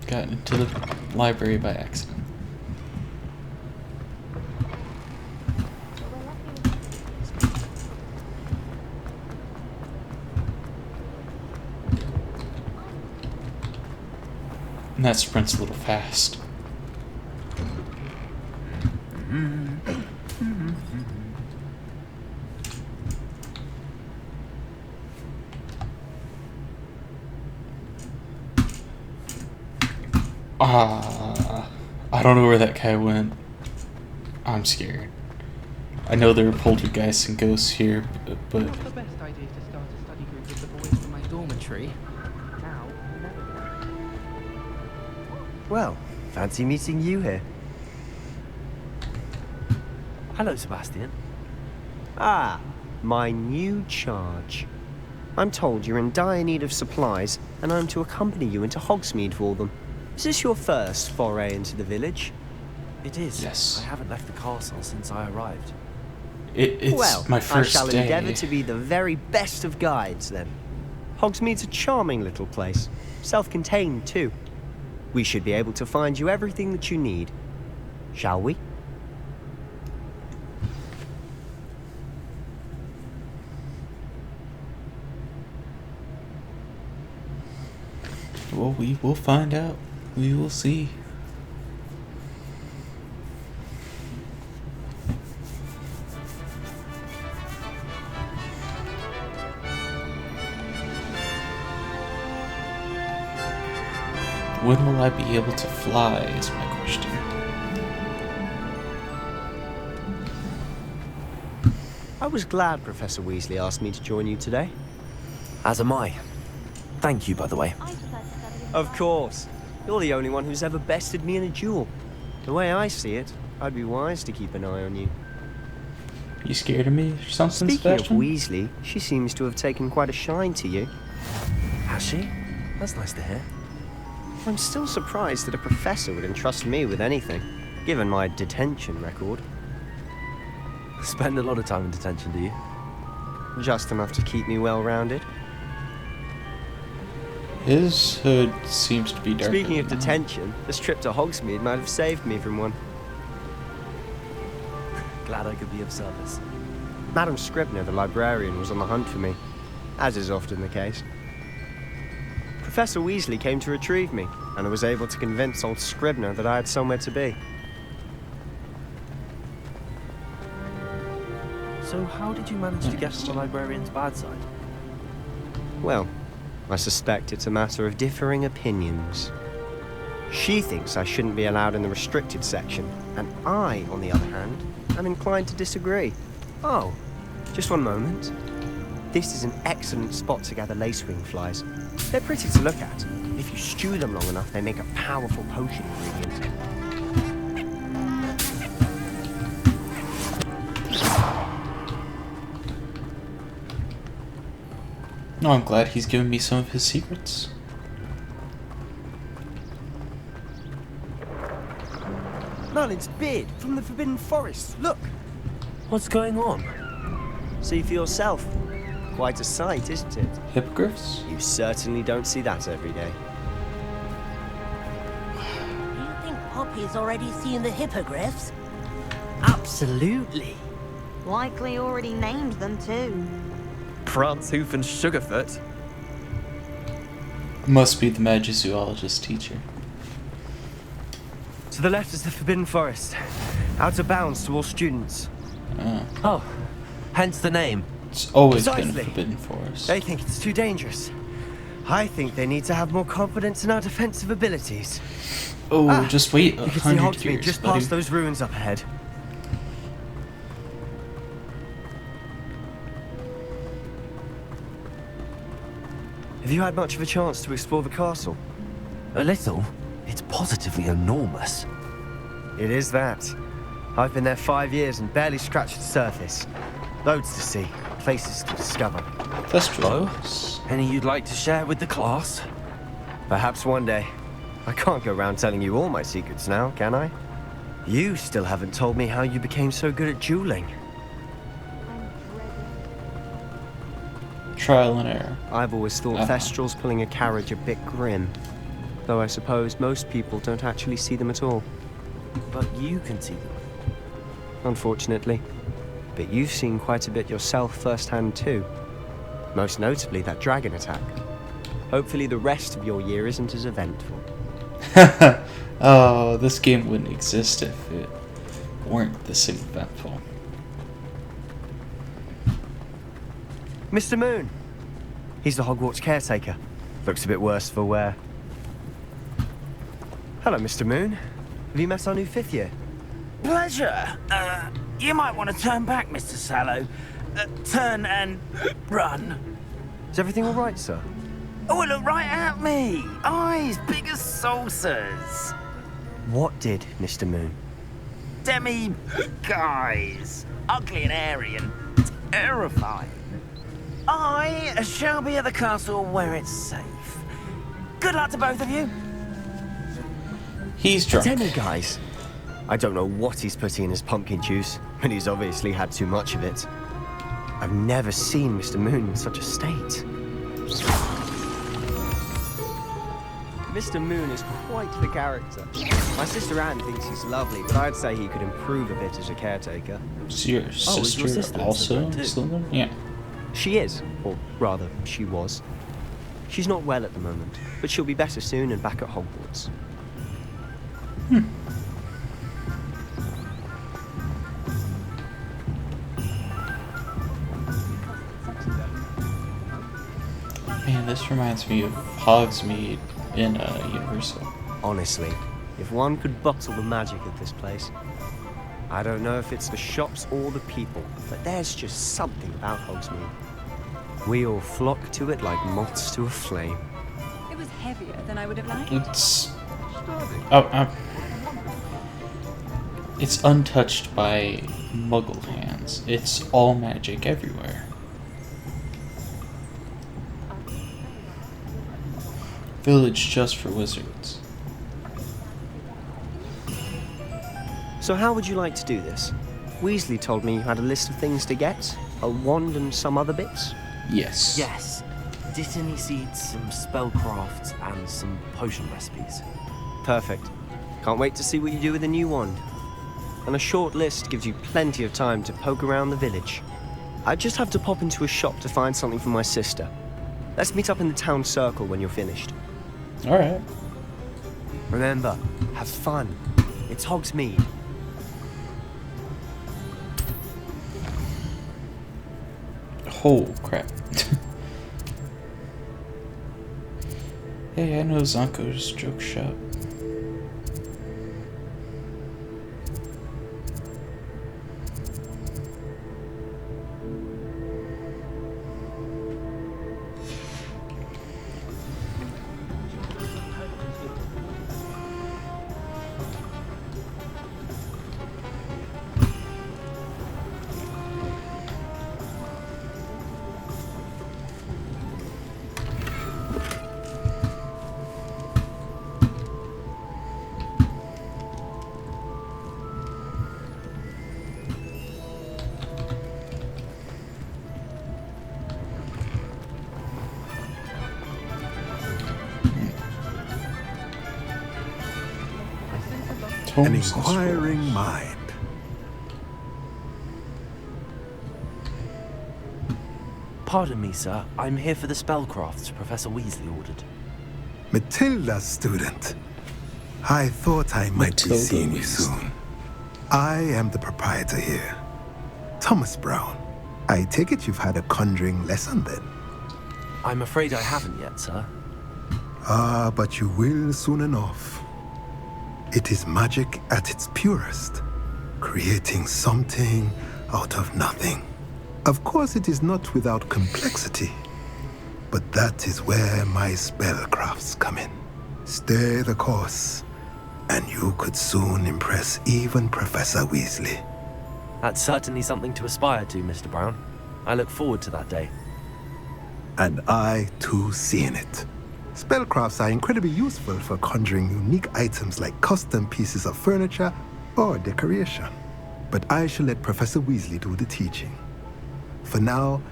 Got into the library by accident. And that sprint's a little fast. I don't know where that guy went. I'm scared. I know there are poltergeists and ghosts here, but Not the best idea to start a study group with the boys in my dormitory. Now, Well, fancy meeting you here. Hello, Sebastian. Ah, my new charge. I'm told you're in dire need of supplies, and I'm to accompany you into Hogsmeade for them. Is this your first foray into the village? It is. Yes. I haven't left the castle since I arrived. it's well, my first I shall day. endeavour to be the very best of guides, then. Hogsmeade's a charming little place. Self-contained, too. We should be able to find you everything that you need. Shall we? Well, we will find out. We will see. When will I be able to fly is my question. I was glad Professor Weasley asked me to join you today. As am I. Thank you, by the way. Of course. You're the only one who's ever bested me in a duel. The way I see it, I'd be wise to keep an eye on you. You scared of me or something, Speaking Sebastian? of Weasley, she seems to have taken quite a shine to you. Has she? That's nice to hear. I'm still surprised that a professor would entrust me with anything, given my detention record. Spend a lot of time in detention, do you? Just enough to keep me well-rounded. His hood seems to be darker. Speaking of than mine. detention, this trip to Hogsmeade might have saved me from one. Glad I could be of service. Madam Scribner, the librarian, was on the hunt for me, as is often the case. Professor Weasley came to retrieve me, and I was able to convince old Scribner that I had somewhere to be. So how did you manage to get to the librarian's bad side? Well, I suspect it's a matter of differing opinions. She thinks I shouldn't be allowed in the restricted section, and I, on the other hand, am inclined to disagree. Oh, just one moment. This is an excellent spot to gather lacewing flies. They're pretty to look at. If you stew them long enough, they make a powerful potion ingredient. No, I'm glad he's given me some of his secrets. Merlin's beard from the Forbidden Forest. Look! What's going on? See for yourself. Quite a sight, isn't it? Hippogriffs? You certainly don't see that every day. Do you think Poppy's already seen the hippogriffs? Absolutely. Likely already named them too. Prantshoof and Sugarfoot. Must be the Magizoologist teacher. To the left is the Forbidden Forest. Out of bounds to all students. Oh, hence the name. It's always been Precisely. a forbidden forest. They think it's too dangerous. I think they need to have more confidence in our defensive abilities. Oh, just wait You can see 100 Hogsmeade years, just buddy. past those ruins up ahead. Have you had much of a chance to explore the castle? A little. It's positively enormous. It is that. I've been there 5 years and barely scratched the surface. Loads to see, places to discover. That's true. Oh, any you'd like to share with the class? Perhaps one day. I can't go around telling you all my secrets now, can I? You still haven't told me how you became so good at dueling. Trial and error. I've always thought Thestrals pulling a carriage a bit grim. Though I suppose most people don't actually see them at all. But you can see them. Unfortunately. But you've seen quite a bit yourself firsthand too. Most notably that dragon attack. Hopefully the rest of your year isn't as eventful. Oh, this game wouldn't exist if it weren't this eventful. Mr. Moon. He's the Hogwarts caretaker. Looks a bit worse for wear. Hello, Mr. Moon. Have you met our new 5th year? Pleasure. You might want to turn back, Mr. Sallow. Turn and run. Is everything all right, sir? Oh, look right at me. Eyes big as saucers. What did, Mr. Moon? Guys. Ugly and airy and terrifying. I shall be at the castle where it's safe. Good luck to both of you. He's drunk. Guys. I don't know what he's putting in his pumpkin juice, but he's obviously had too much of it. I've never seen Mr. Moon in such a state. Mr. Moon is quite the character. My sister Anne thinks he's lovely, but I'd say he could improve a bit as a caretaker. So your sister also Slytherin? Yeah. She is, or rather, she was. She's not well at the moment, but she'll be better soon and back at Hogwarts. Man, this reminds me of Hogsmeade in Universal. Honestly, if one could bottle the magic of this place. I don't know if it's the shops or the people, but there's just something about Hogsmeade. We all flock to it like moths to a flame. It was heavier than I would have liked. It's untouched by Muggle hands. It's all magic everywhere. Village just for wizards. So how would you like to do this? Weasley told me you had a list of things to get. A wand and some other bits? Yes. Yes. Dittany seeds, some spellcrafts, and some potion recipes. Perfect. Can't wait to see what you do with the new wand. And a short list gives you plenty of time to poke around the village. I just have to pop into a shop to find something for my sister. Let's meet up in the town circle when you're finished. Alright. Remember, have fun. It's Hogsmeade. Oh, crap. Hey, I know Zonko's joke shop. An inquiring mind. Pardon me, sir. I'm here for the spellcrafts Professor Weasley ordered. Matilda's student. I thought I might be seeing you soon. I am the proprietor here. Thomas Brown. I take it you've had a conjuring lesson then? I'm afraid I haven't yet, sir. Ah, but you will soon enough. It is magic at its purest, creating something out of nothing. Of course, it is not without complexity, but that is where my spellcrafts come in. Stay the course. And you could soon impress even Professor Weasley. That's certainly something to aspire to, Mr. Brown. I look forward to that day. And I, too, see in it. Spellcrafts are incredibly useful for conjuring unique items like custom pieces of furniture or decoration. But I shall let Professor Weasley do the teaching. For now,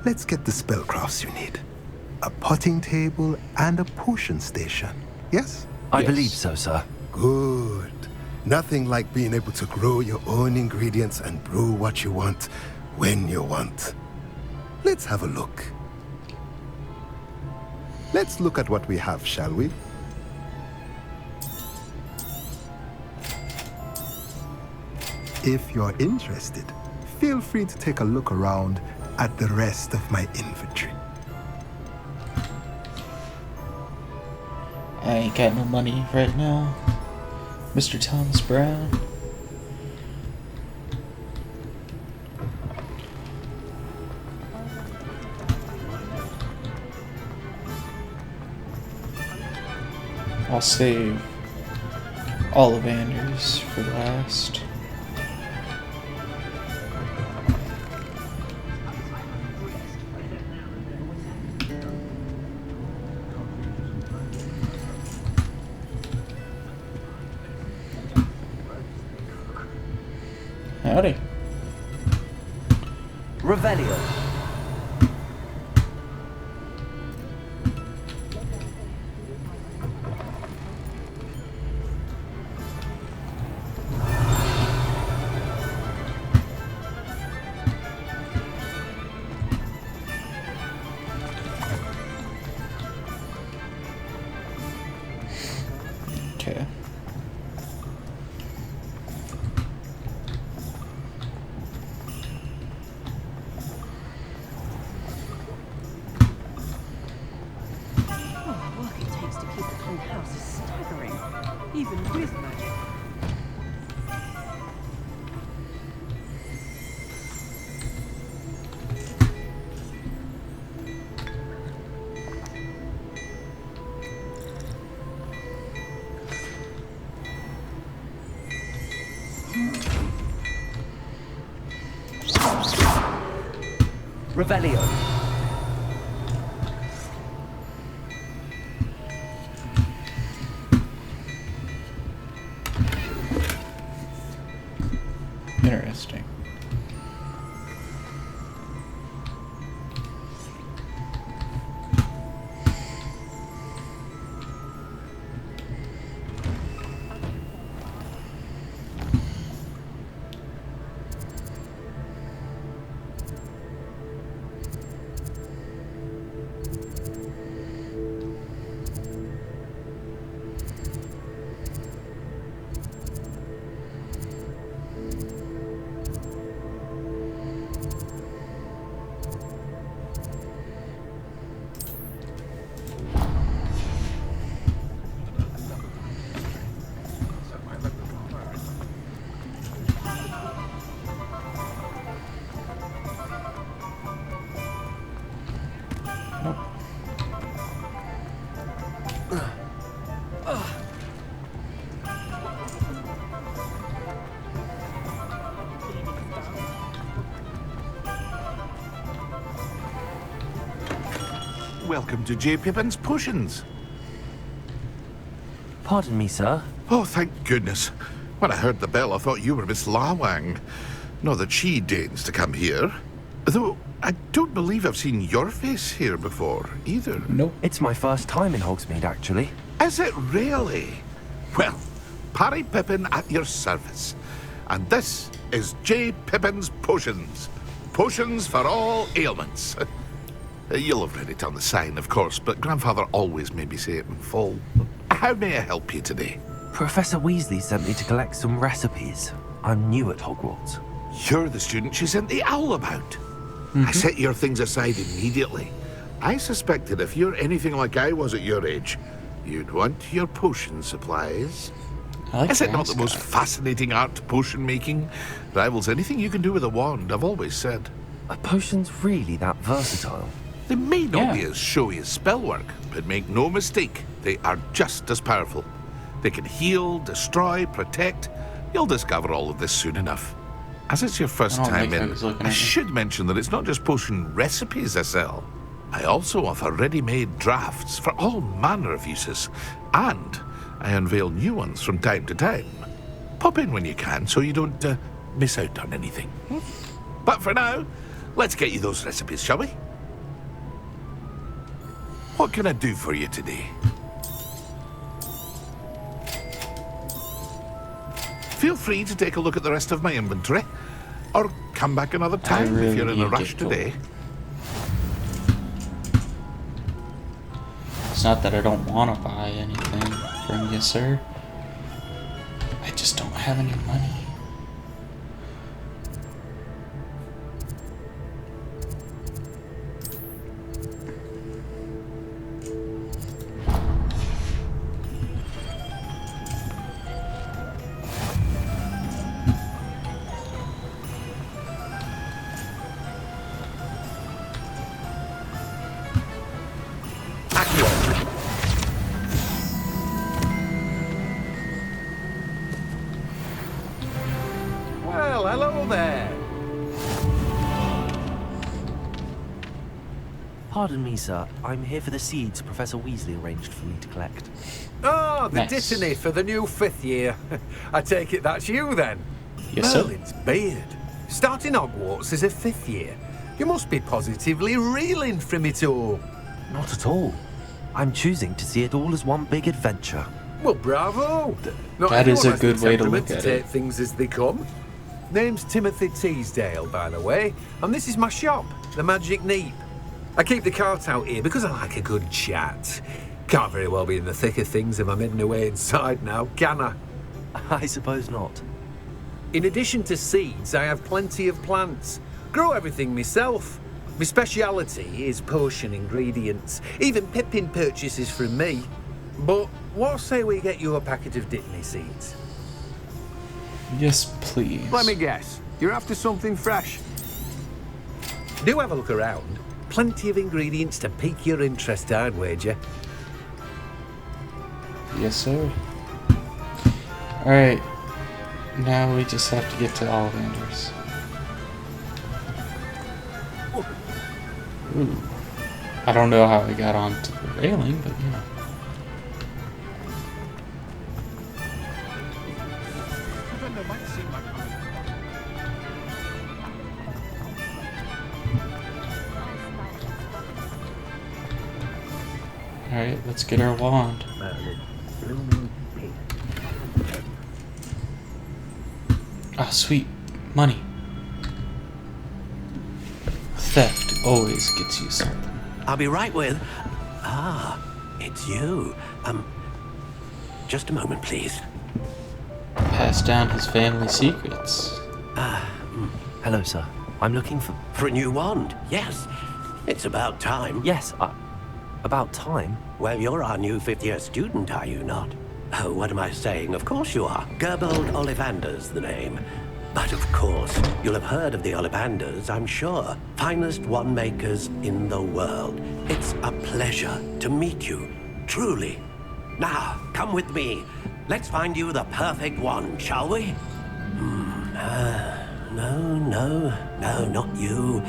let's get the spellcrafts you need. A potting table and a potion station, yes? I believe so, sir. Good. Nothing like being able to grow your own ingredients and brew what you want when you want. Let's have a look. Let's look at what we have, shall we? If you're interested, feel free to take a look around at the rest of my inventory. I ain't got no money right now, Mr. Thomas Brown. I'll save Ollivanders for last. Howdy. Revelio. Okay. Oh, the work it takes to keep a clean house is staggering, even with magic. Revelio. Interesting. Welcome to J. Pippin's Potions. Pardon me, sir. Oh, thank goodness. When I heard the bell, I thought you were Miss Lawang. Not that she deigns to come here. Though, I don't believe I've seen your face here before, either. Nope. It's my first time in Hogsmeade, actually. Is it really? Well, Parry Pippin at your service. And this is J. Pippin's Potions. Potions for all ailments. You'll have read it on the sign, of course, but Grandfather always made me say it in full. How may I help you today? Professor Weasley sent me to collect some recipes. I'm new at Hogwarts. You're the student she sent the owl about. I set your things aside immediately. I suspected if you're anything like I was at your age, you'd want your potion supplies. Is it not the most fascinating art, potion making? Rivals anything you can do with a wand, I've always said. Are potions really that versatile? They may not be as showy as spell work, but make no mistake, they are just as powerful. They can heal, destroy, protect. You'll discover all of this soon enough. As it's your first time in, I should mention that it's not just potion recipes I sell. I also offer ready-made drafts for all manner of uses, and I unveil new ones from time to time. Pop in when you can so you don't miss out on anything. But for now, let's get you those recipes, shall we? What can I do for you today? Feel free to take a look at the rest of my inventory, or come back another time if you're in a rush today. It's not that I don't want to buy anything from you, sir. I just don't have any money. Well, hello there. Pardon me, sir. I'm here for the seeds Professor Weasley arranged for me to collect. Oh, the Nice. dittany for the new 5th year. I take it that's you then. Yes, sir. Merlin's beard. Starting Hogwarts as a 5th year. You must be positively reeling from it all. Not at all. I'm choosing to see it all as one big adventure. Well, bravo. Not That is everyone a has the good way to temperament look at take it. things as they come. Name's Timothy Teasdale, by the way, and this is my shop, the Magic Neep. I keep the cart out here because I like a good chat. Can't very well be in the thick of things if I'm heading away inside now, can I? I suppose not. In addition to seeds, I have plenty of plants. Grow everything myself. My speciality is potion ingredients. Even Pippin purchases from me. But what say we get you a packet of Dittany seeds? Yes, please. Let me guess. You're after something fresh. Do have a look around. Plenty of ingredients to pique your interest, I'd wager. Yes, sir. Alright. Now we just have to get to Ollivander's. Ooh. I don't know how I got onto the railing, but you know. Alright, let's get our wand. Ah, sweet. Money. Theft always gets you something. I'll be right with... Ah, it's you. Just a moment, please. Pass down his family secrets. Hello, sir. I'm looking for... For a new wand, yes. It's about time. Yes, about time? Well, you're our new 5th year student, are you not? Oh, what am I saying? Of course you are. Gerbold Ollivander's the name. But of course, you'll have heard of the Ollivanders, I'm sure. Finest wand makers in the world. It's a pleasure to meet you, truly. Now, come with me. Let's find you the perfect wand, shall we? No, not you.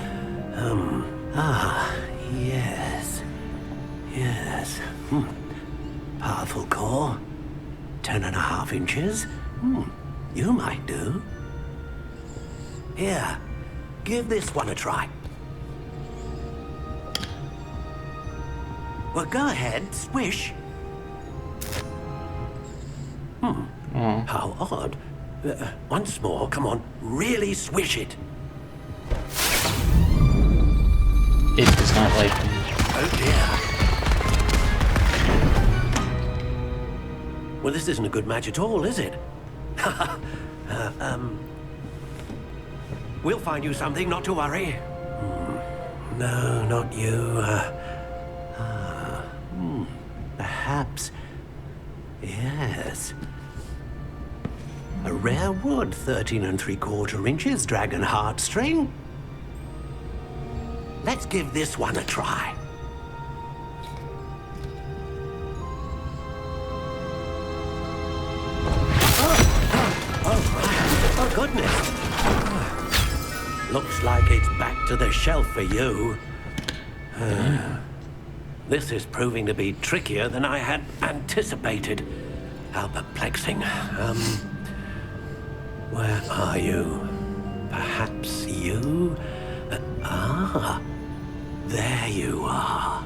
Yes. Powerful core. 10.5 inches. You might do. Here, give this one a try. Well, go ahead, swish. How odd. Once more, come on, really swish it. It does not like me. Oh dear. Well, this isn't a good match at all, is it? We'll find you something, not to worry. No, not you. Perhaps. Yes. A rare wood, 13 3/4 inches, dragon heartstring. Let's give this one a try. Looks like it's back to the shelf for you. This is proving to be trickier than I had anticipated. How perplexing. Where are you? Perhaps you? There you are.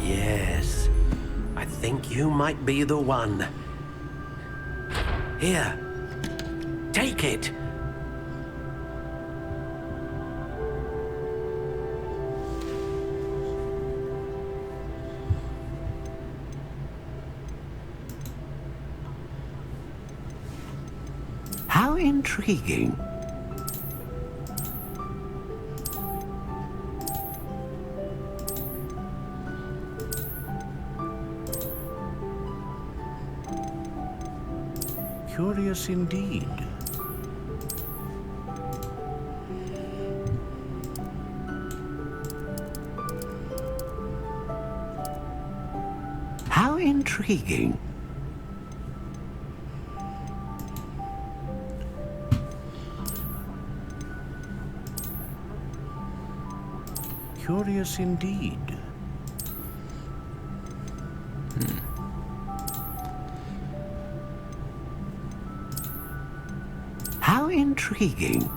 Yes, I think you might be the one. Here, take it. How intriguing. Curious indeed. How intriguing. Curious indeed. How intriguing.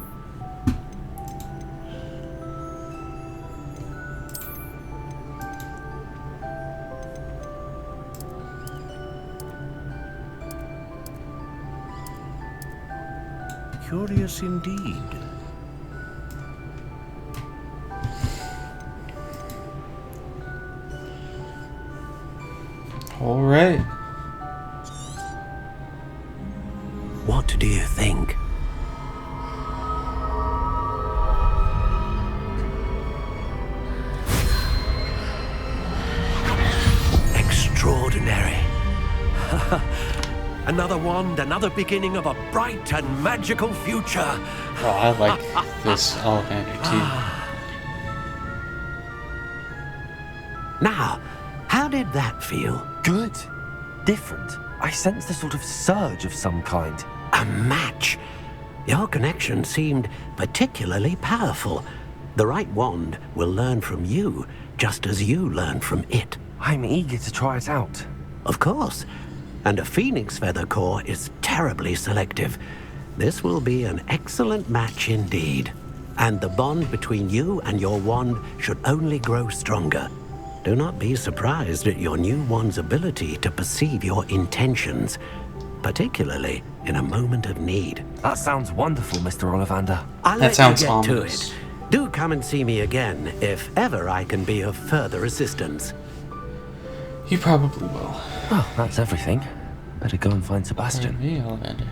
Curious indeed. All right. What do you think? Extraordinary. Another wand, another beginning of a bright and magical future. Oh, I like this Ollivander too. Now, how did that feel? Good. Different. I sensed a sort of surge of some kind. A match. Your connection seemed particularly powerful. The right wand will learn from you, just as you learn from it. I'm eager to try it out. Of course. And a phoenix feather core is terribly selective. This will be an excellent match indeed. And the bond between you and your wand should only grow stronger. Do not be surprised at your new wand's ability to perceive your intentions, particularly in a moment of need. That sounds wonderful, Mr. Ollivander. I'll let you get to it. Do come and see me again if ever I can be of further assistance. You probably will. Oh, that's everything. Better go and find Sebastian. Me, Ollivander.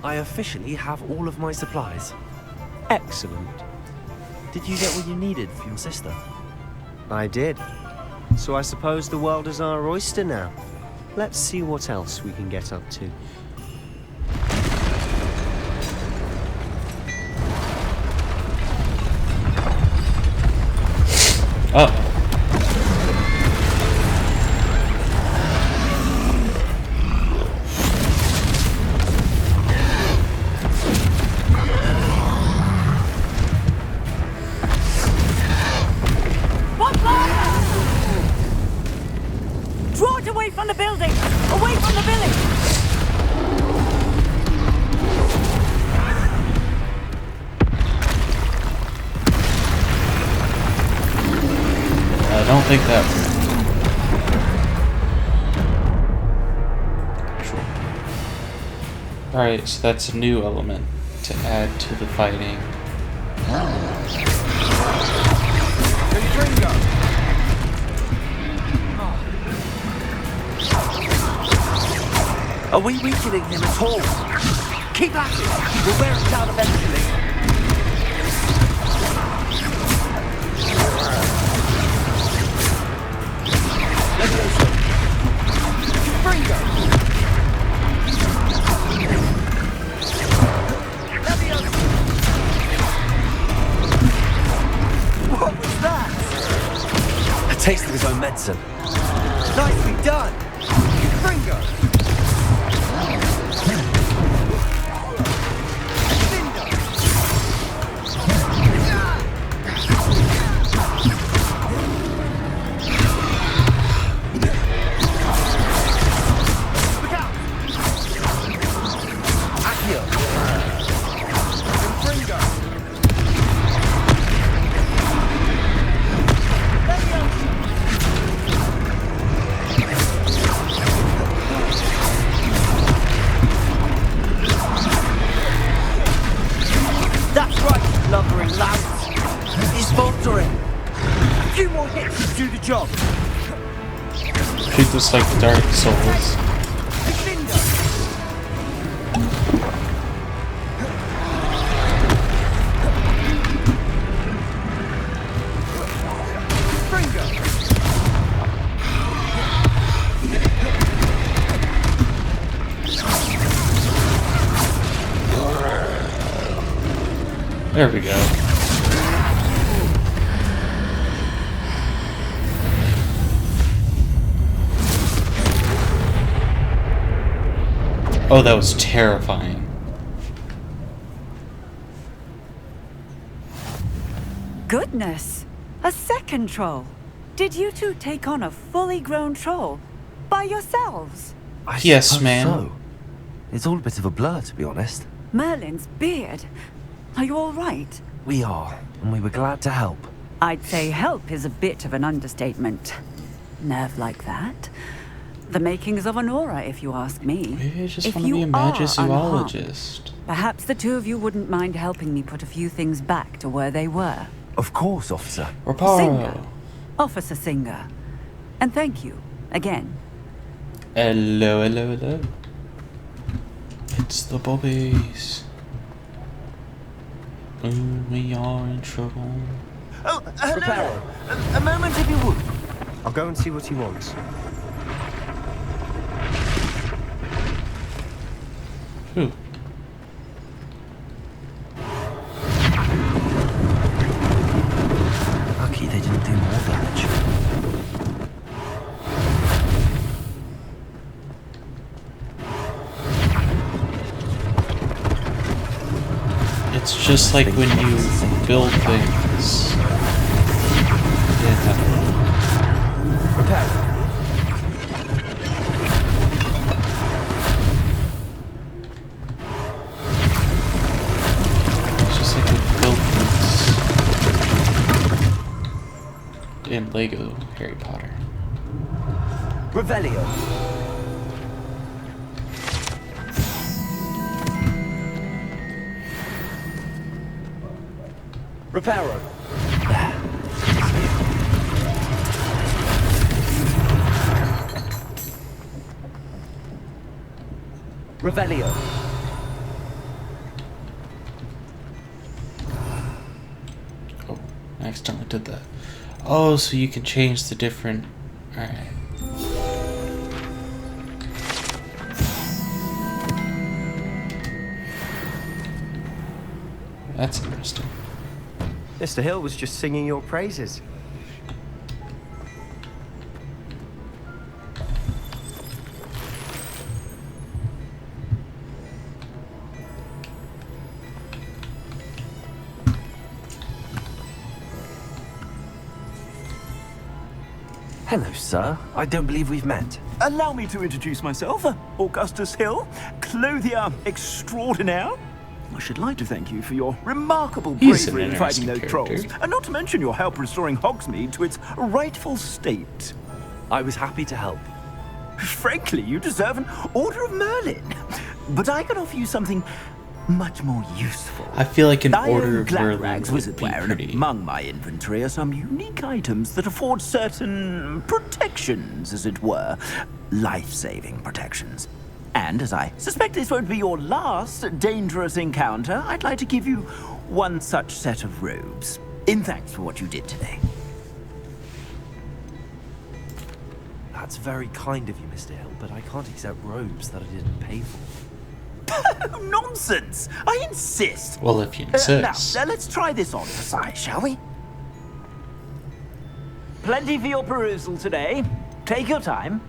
I officially have all of my supplies. Excellent. Did you get what you needed for your sister? I did. So I suppose the world is our oyster now. Let's see what else we can get up to. Uh-oh. Draw it away from the building! Away from the village! I don't think that worked. Alright, so that's a new element to add to the fighting. Are we weakening him at all? Keep at it! We'll wear him down eventually. Let's go. tasted his own medicine. Nicely done! Fringo! Treat this like Dark Souls. There we go. Oh, that was terrifying. Goodness! A second troll! Did you two take on a fully grown troll? By yourselves? Yes, ma'am. So. It's all a bit of a blur, to be honest. Merlin's beard. Are you all right? We are, and we were glad to help. I'd say help is a bit of an understatement. Nerve like that. The makings of an aura, if you ask me. Maybe I just If want to be you a are magiciologist. perhaps the two of you wouldn't mind helping me put a few things back to where they were. Of course, officer. Singer. Officer Singer. And thank you, again. Hello, hello, hello. It's the Bobbies. Oh, we are in trouble. Oh, hello. A moment if you would. I'll go and see what he wants. Who? Lucky they didn't do more damage. It's just like when you build things. Yeah. It's just like when you build things in Lego Harry Potter. Revelio. Reparo. Revelio. Oh, I accidentally did that. Oh, so you can change the different... Alright. That's interesting. Mr. Hill was just singing your praises. Hello, sir. I don't believe we've met. Allow me to introduce myself, Augustus Hill, clothier extraordinaire. I should like to thank you for your remarkable bravery in fighting those trolls, and not to mention your help restoring Hogsmeade to its rightful state. I was happy to help. Frankly, you deserve an Order of Merlin. But I can offer you something much more useful. I feel like an I Order own of Merlin Gladrag's would be wizardware, and pretty. among my inventory are some unique items that afford certain protections, as it were. Life-saving protections. And as I suspect this won't be your last dangerous encounter, I'd like to give you one such set of robes, in thanks for what you did today. That's very kind of you, Mr. Hill, but I can't accept robes that I didn't pay for. Nonsense! I insist! Well, if you insist. Now, let's try this on for size, shall we? plenty for your perusal today. Take your time.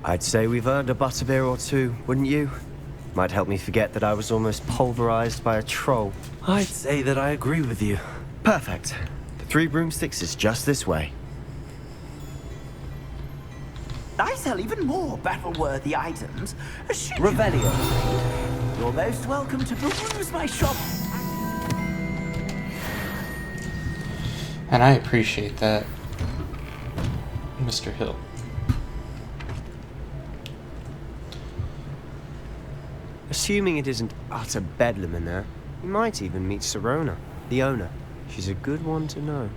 I'd say we've earned a butterbeer or two, wouldn't you? Might help me forget that I was almost pulverized by a troll. I'd say that I agree with you. Perfect. The 3 broomsticks is just this way. I sell even more battle-worthy items. Revelio. You're most welcome to peruse my shop. And I appreciate that, Mr. Hill. Assuming it isn't utter bedlam in there, you might even meet Sirona, the owner. She's a good one to know.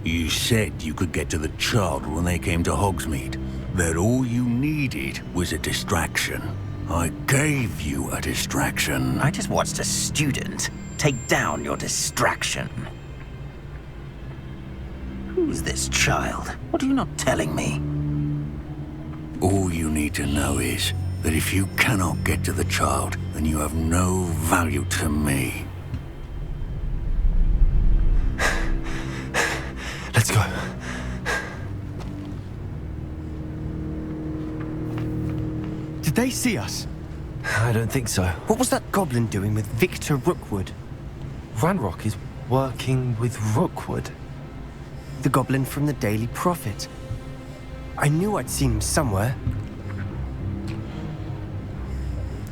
You said you could get to the child when they came to Hogsmeade. That all you needed was a distraction. I gave you a distraction. I just watched a student take down your distraction. Who's this child? What are you not telling me? All you need to know is that if you cannot get to the child, then you have no value to me. Let's go. Did they see us? I don't think so. What was that goblin doing with Victor Rookwood? Ranrock is working with Rookwood. The goblin from the Daily Prophet. I knew I'd seen him somewhere.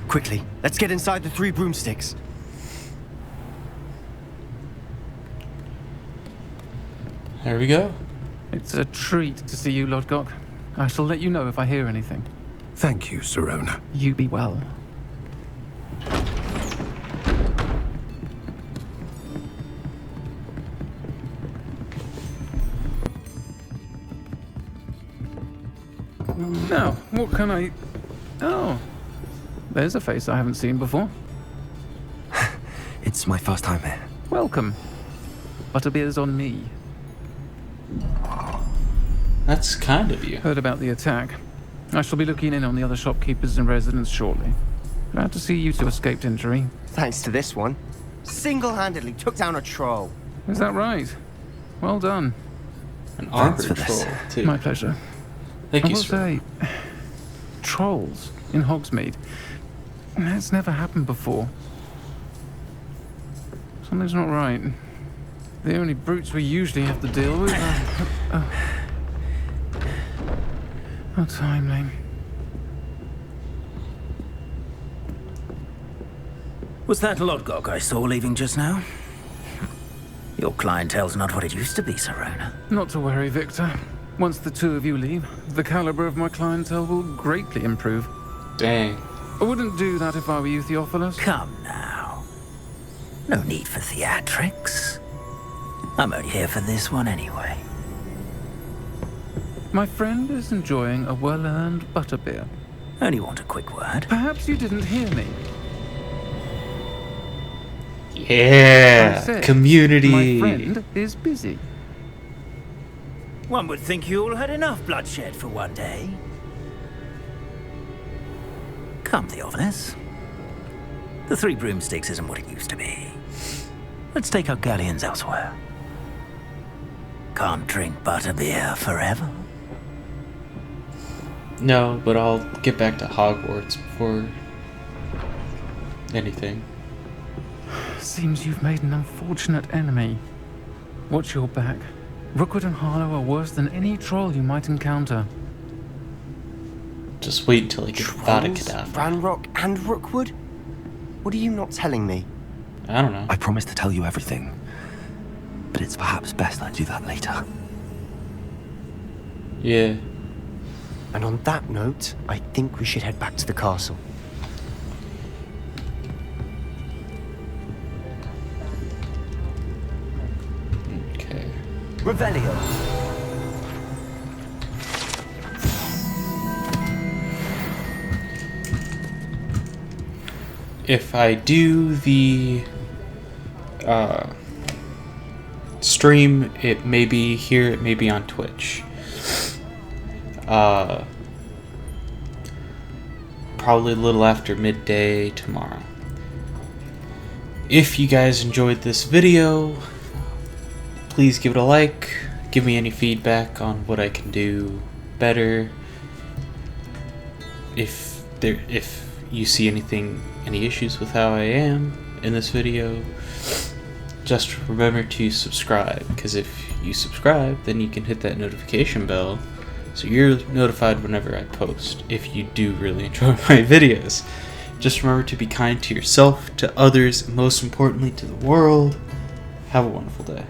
Quickly, let's get inside the 3 broomsticks. There we go. It's a treat to see you, Lodgok. I shall let you know if I hear anything. Thank you, Sirona. You be well. Now, what can I... Oh, there's a face I haven't seen before. It's my first time here. Welcome. Butterbeer's on me. That's kind of you. Heard about the attack. I shall be looking in on the other shopkeepers and residents shortly. Glad to see you two escaped injury. Thanks to this one. Single-handedly took down a troll. Is that right? Well done. An armored troll, too. My pleasure. Thank I you, will sir. say, trolls in Hogsmeade. That's never happened before. Something's not right. The only brutes we usually have to deal with are... How timely. Was that Lodgok I saw leaving just now? Your clientele's not what it used to be, Sirona. Not to worry, Victor. Once the 2 of you leave, the caliber of my clientele will greatly improve. Dang. I wouldn't do that if I were you, Theophilus. Come now. No need for theatrics. I'm only here for this one anyway. My friend is enjoying a well-earned butterbeer. Only want a quick word. Perhaps you didn't hear me. Yeah, I said, community. My friend is busy. One would think you all had enough bloodshed for one day. Come, Theophilus. The 3 broomsticks isn't what it used to be. Let's take our galleons elsewhere. Can't drink butterbeer forever. No, but I'll get back to Hogwarts before anything. Seems you've made an unfortunate enemy. Watch your back. Rookwood and Harlow are worse than any troll you might encounter. Just wait until I get Vada Kedavra. Ranrock and Rookwood? What are you not telling me? I don't know. I promise to tell you everything. But it's perhaps best I do that later. Yeah. And on that note, I think we should head back to the castle. Okay. Revelio. If I do the stream, it may be here, it may be on Twitch. Probably a little after midday tomorrow. If you guys enjoyed this video, please give it a like. Give me any feedback on what I can do better. If you see any issues with how I am in this video, just remember to subscribe, because if you subscribe, then you can hit that notification bell so you're notified whenever I post, if you do really enjoy my videos. Just remember to be kind to yourself, to others, and most importantly to the world. Have a wonderful day.